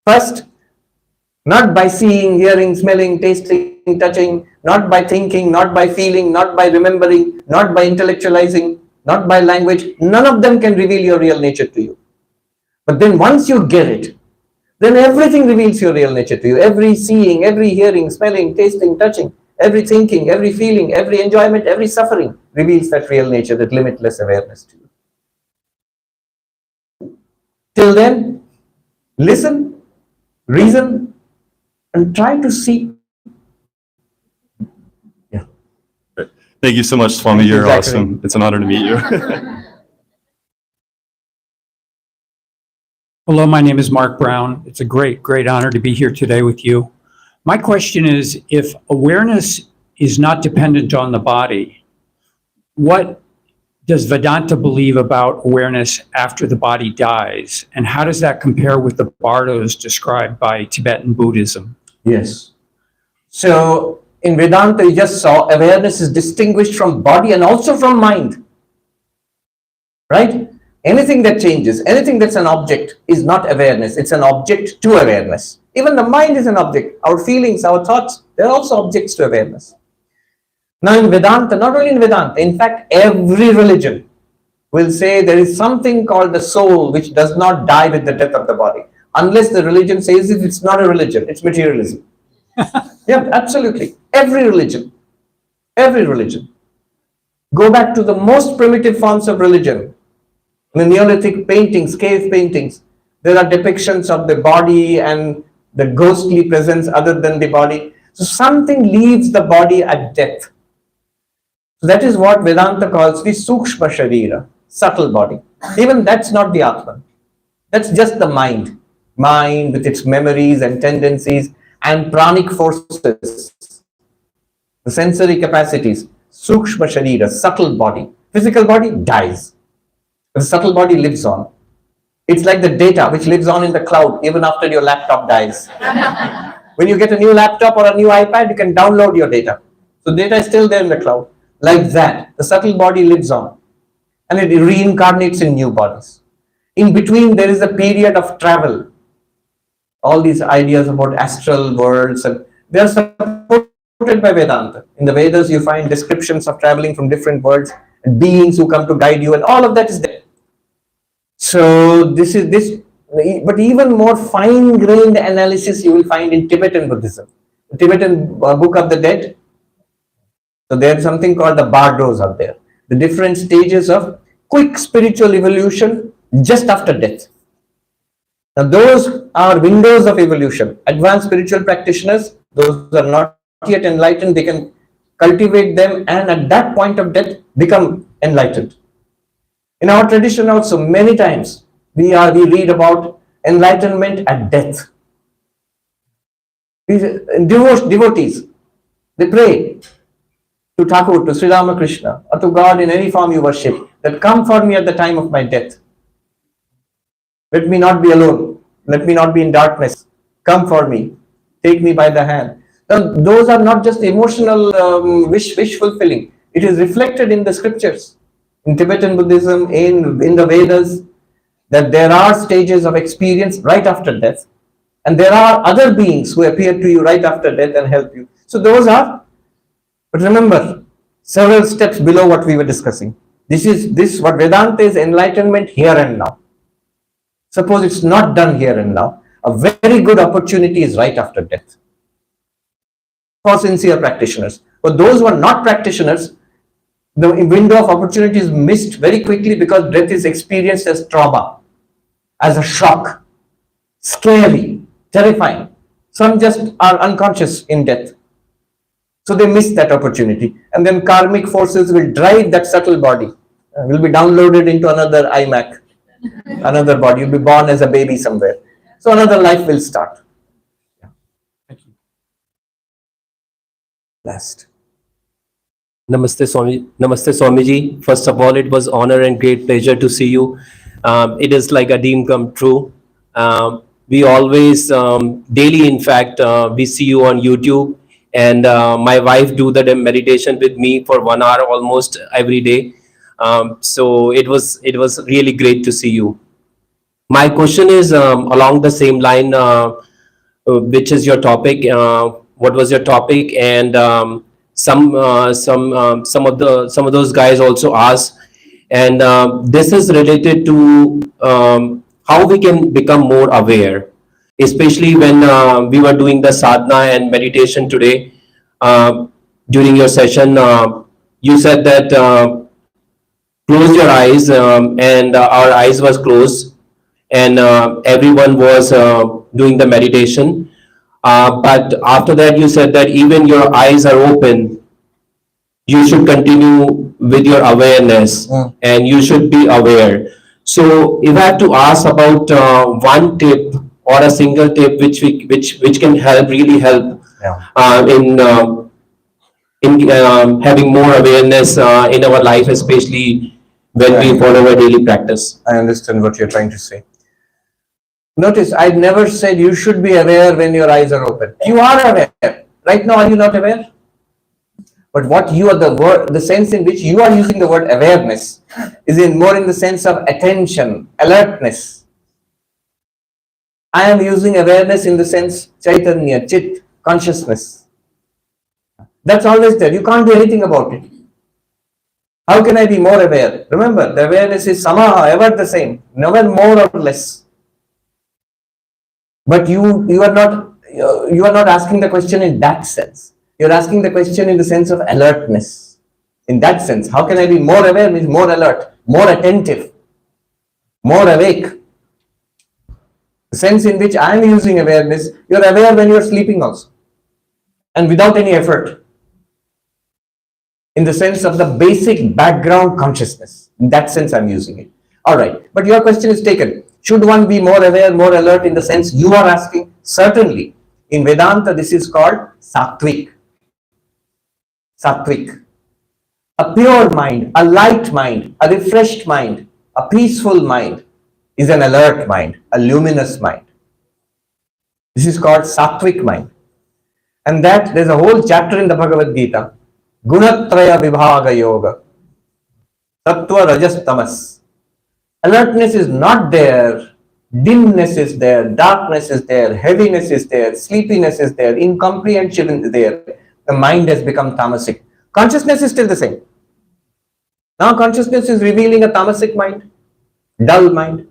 First, not by seeing, hearing, smelling, tasting, touching, not by thinking, not by feeling, not by remembering, not by intellectualizing, not by language. None of them can reveal your real nature to you. But then once you get it, then everything reveals your real nature to you. Every seeing, every hearing, smelling, tasting, touching, every thinking, every feeling, every enjoyment, every suffering reveals that real nature, that limitless awareness to you. Till then, listen, reason, and try to see. Yeah. Thank you so much, Swami. You're awesome. It's an honor to meet you. Hello, my name is Mark Brown. It's a great, great honor to be here today with you. My question is, if awareness is not dependent on the body, what does Vedanta believe about awareness after the body dies? And how does that compare with the bardos described by Tibetan Buddhism? Yes. So in Vedanta, you just saw awareness is distinguished from body and also from mind. Right? Anything that changes, anything that's an object is not awareness. It's an object to awareness. Even the mind is an object. Our feelings, our thoughts, they're also objects to awareness. Now in Vedanta, not only in Vedanta, in fact, every religion will say there is something called the soul which does not die with the death of the body. Unless the religion says it, it's not a religion, it's materialism. Yeah, absolutely. Every religion. Every religion. Go back to the most primitive forms of religion. In the Neolithic paintings, cave paintings, there are depictions of the body and the ghostly presence other than the body. So something leaves the body at death. So that is what Vedanta calls the Sukshma Sharira, subtle body. Even that's not the Atman. That's just the mind. Mind with its memories and tendencies and pranic forces. The sensory capacities, sukshma sharira, subtle body. Physical body dies. The subtle body lives on. It's like the data which lives on in the cloud even after your laptop dies. When you get a new laptop or a new iPad, you can download your data. So data is still there in the cloud. Like that, the subtle body lives on and it reincarnates in new bodies. In between, there is a period of travel. All these ideas about astral worlds, and they are supported by Vedanta. In the Vedas, you find descriptions of traveling from different worlds and beings who come to guide you, and all of that is there. So but even more fine-grained analysis you will find in Tibetan Buddhism. The Tibetan Book of the Dead. So there is something called the bardos out there. The different stages of quick spiritual evolution just after death. Now those are windows of evolution. Advanced spiritual practitioners, those are not yet enlightened, they can cultivate them and at that point of death become enlightened. In our tradition also, many times we read about enlightenment at death. Devotees, they pray to Thakur, to Sri Ramakrishna, or to God in any form you worship, that come for me at the time of my death. Let me not be alone. Let me not be in darkness. Come for me. Take me by the hand. Now, those are not just emotional wish fulfilling. It is reflected in the scriptures. In Tibetan Buddhism, in the Vedas, that there are stages of experience right after death. And there are other beings who appear to you right after death and help you. So those are, but remember, several steps below what we were discussing. What Vedanta is enlightenment here and now. Suppose it's not done here and now. A very good opportunity is right after death. For sincere practitioners. For those who are not practitioners, the window of opportunity is missed very quickly because death is experienced as trauma, as a shock, scary, terrifying. Some just are unconscious in death. So they miss that opportunity. And then karmic forces will drive that subtle body. Will be downloaded into another iMac, another body. You'll be born as a baby somewhere. So another life will start. Thank you. Last. Namaste Swamiji. First of all, it was honor and great pleasure to see you. It is like a dream come true. We always, daily in fact, we see you on YouTube, and my wife do the meditation with me for 1 hour almost every day. So it was really great to see you. My question is along the same line, which is your topic. What was your topic? And some of those guys also asked, and this is related to how we can become more aware, especially when we were doing the sadhana and meditation today. During your session, you said that close your eyes, and our eyes was closed, and everyone was doing the meditation. But after that, you said that even your eyes are open, you should continue with your awareness, and you should be aware. So if I have to ask about one tip or a single tip which can really help in having more awareness in our life, especially when we follow our daily practice. I understand what you're trying to say. Notice, I never said you should be aware when your eyes are open. You are aware. Right now, are you not aware? But what you are, the sense in which you are using the word awareness is more in the sense of attention, alertness. I am using awareness in the sense chaitanya, chit, consciousness. That's always there. You can't do anything about it. How can I be more aware? Remember, the awareness is somehow ever the same, never more or less. But you are not asking the question in that sense. You're asking the question in the sense of alertness. In that sense, how can I be more aware means more alert, more attentive, more awake. The sense in which I am using awareness, you're aware when you're sleeping also. And without any effort. In the sense of the basic background consciousness. In that sense, I'm using it. All right. But your question is taken. Should one be more aware, more alert in the sense you are asking? Certainly. In Vedanta, this is called sattvic. sattvic. A pure mind, a light mind, a refreshed mind, a peaceful mind is an alert mind, a luminous mind. This is called sattvic mind. And that there's a whole chapter in the Bhagavad Gita, Gunatraya Vibhaga Yoga, Sattva Rajas Tamas. Alertness is not there, dimness is there, darkness is there, heaviness is there, sleepiness is there, incomprehension is there. The mind has become tamasic. Consciousness is still the same. Now consciousness is revealing a tamasic mind, dull mind.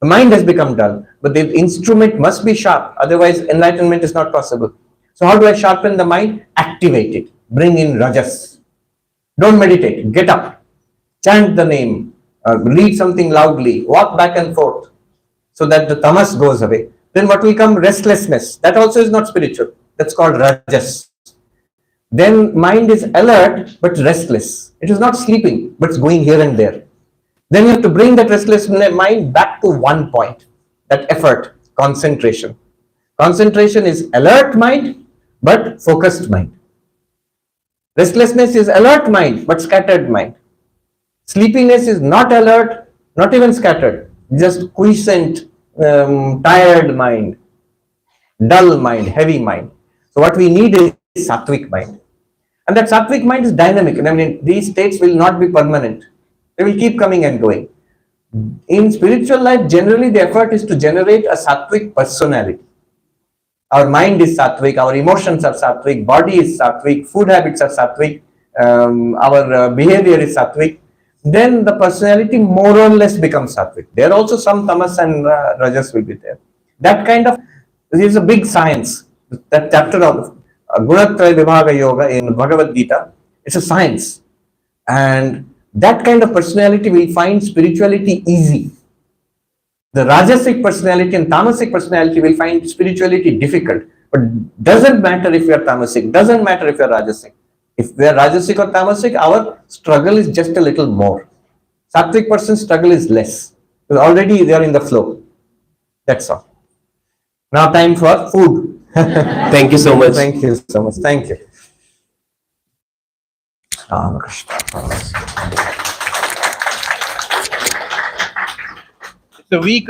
The mind has become dull, but the instrument must be sharp, otherwise enlightenment is not possible. So how do I sharpen the mind? Activate it. Bring in rajas. Don't meditate. Get up. Chant the name. Read something loudly. Walk back and forth so that the tamas goes away. Then what will come? Restlessness. That also is not spiritual. That's called rajas. Then mind is alert but restless. It is not sleeping, but it's going here and there. Then you have to bring that restless mind back to one point. That effort, concentration. Concentration is alert mind but focused mind. Restlessness is alert mind but scattered mind. Sleepiness is not alert, not even scattered, just quiescent, tired mind, dull mind, heavy mind. So what we need is sattvic mind. And that sattvic mind is dynamic. I mean, these states will not be permanent. They will keep coming and going. In spiritual life, generally the effort is to generate a sattvic personality. Our mind is sattvic, our emotions are sattvic, body is sattvic, food habits are sattvic, our behavior is sattvic. Then the personality more or less becomes sattvic. There also some tamas and rajas will be there. That kind of, this is a big science. That chapter of Gunatraya Vibhaga Yoga in Bhagavad Gita, it's a science. And that kind of personality will find spirituality easy. The rajasic personality and tamasic personality will find spirituality difficult. But doesn't matter if you are tamasic, doesn't matter if you are rajasic. If we are rajasic or tamasic, our struggle is just a little more. Sattvic person's struggle is less. Because already they are in the flow. That's all. Now time for food. Thank you so much. Thank you so much. Thank you. Ramakrishna. The week of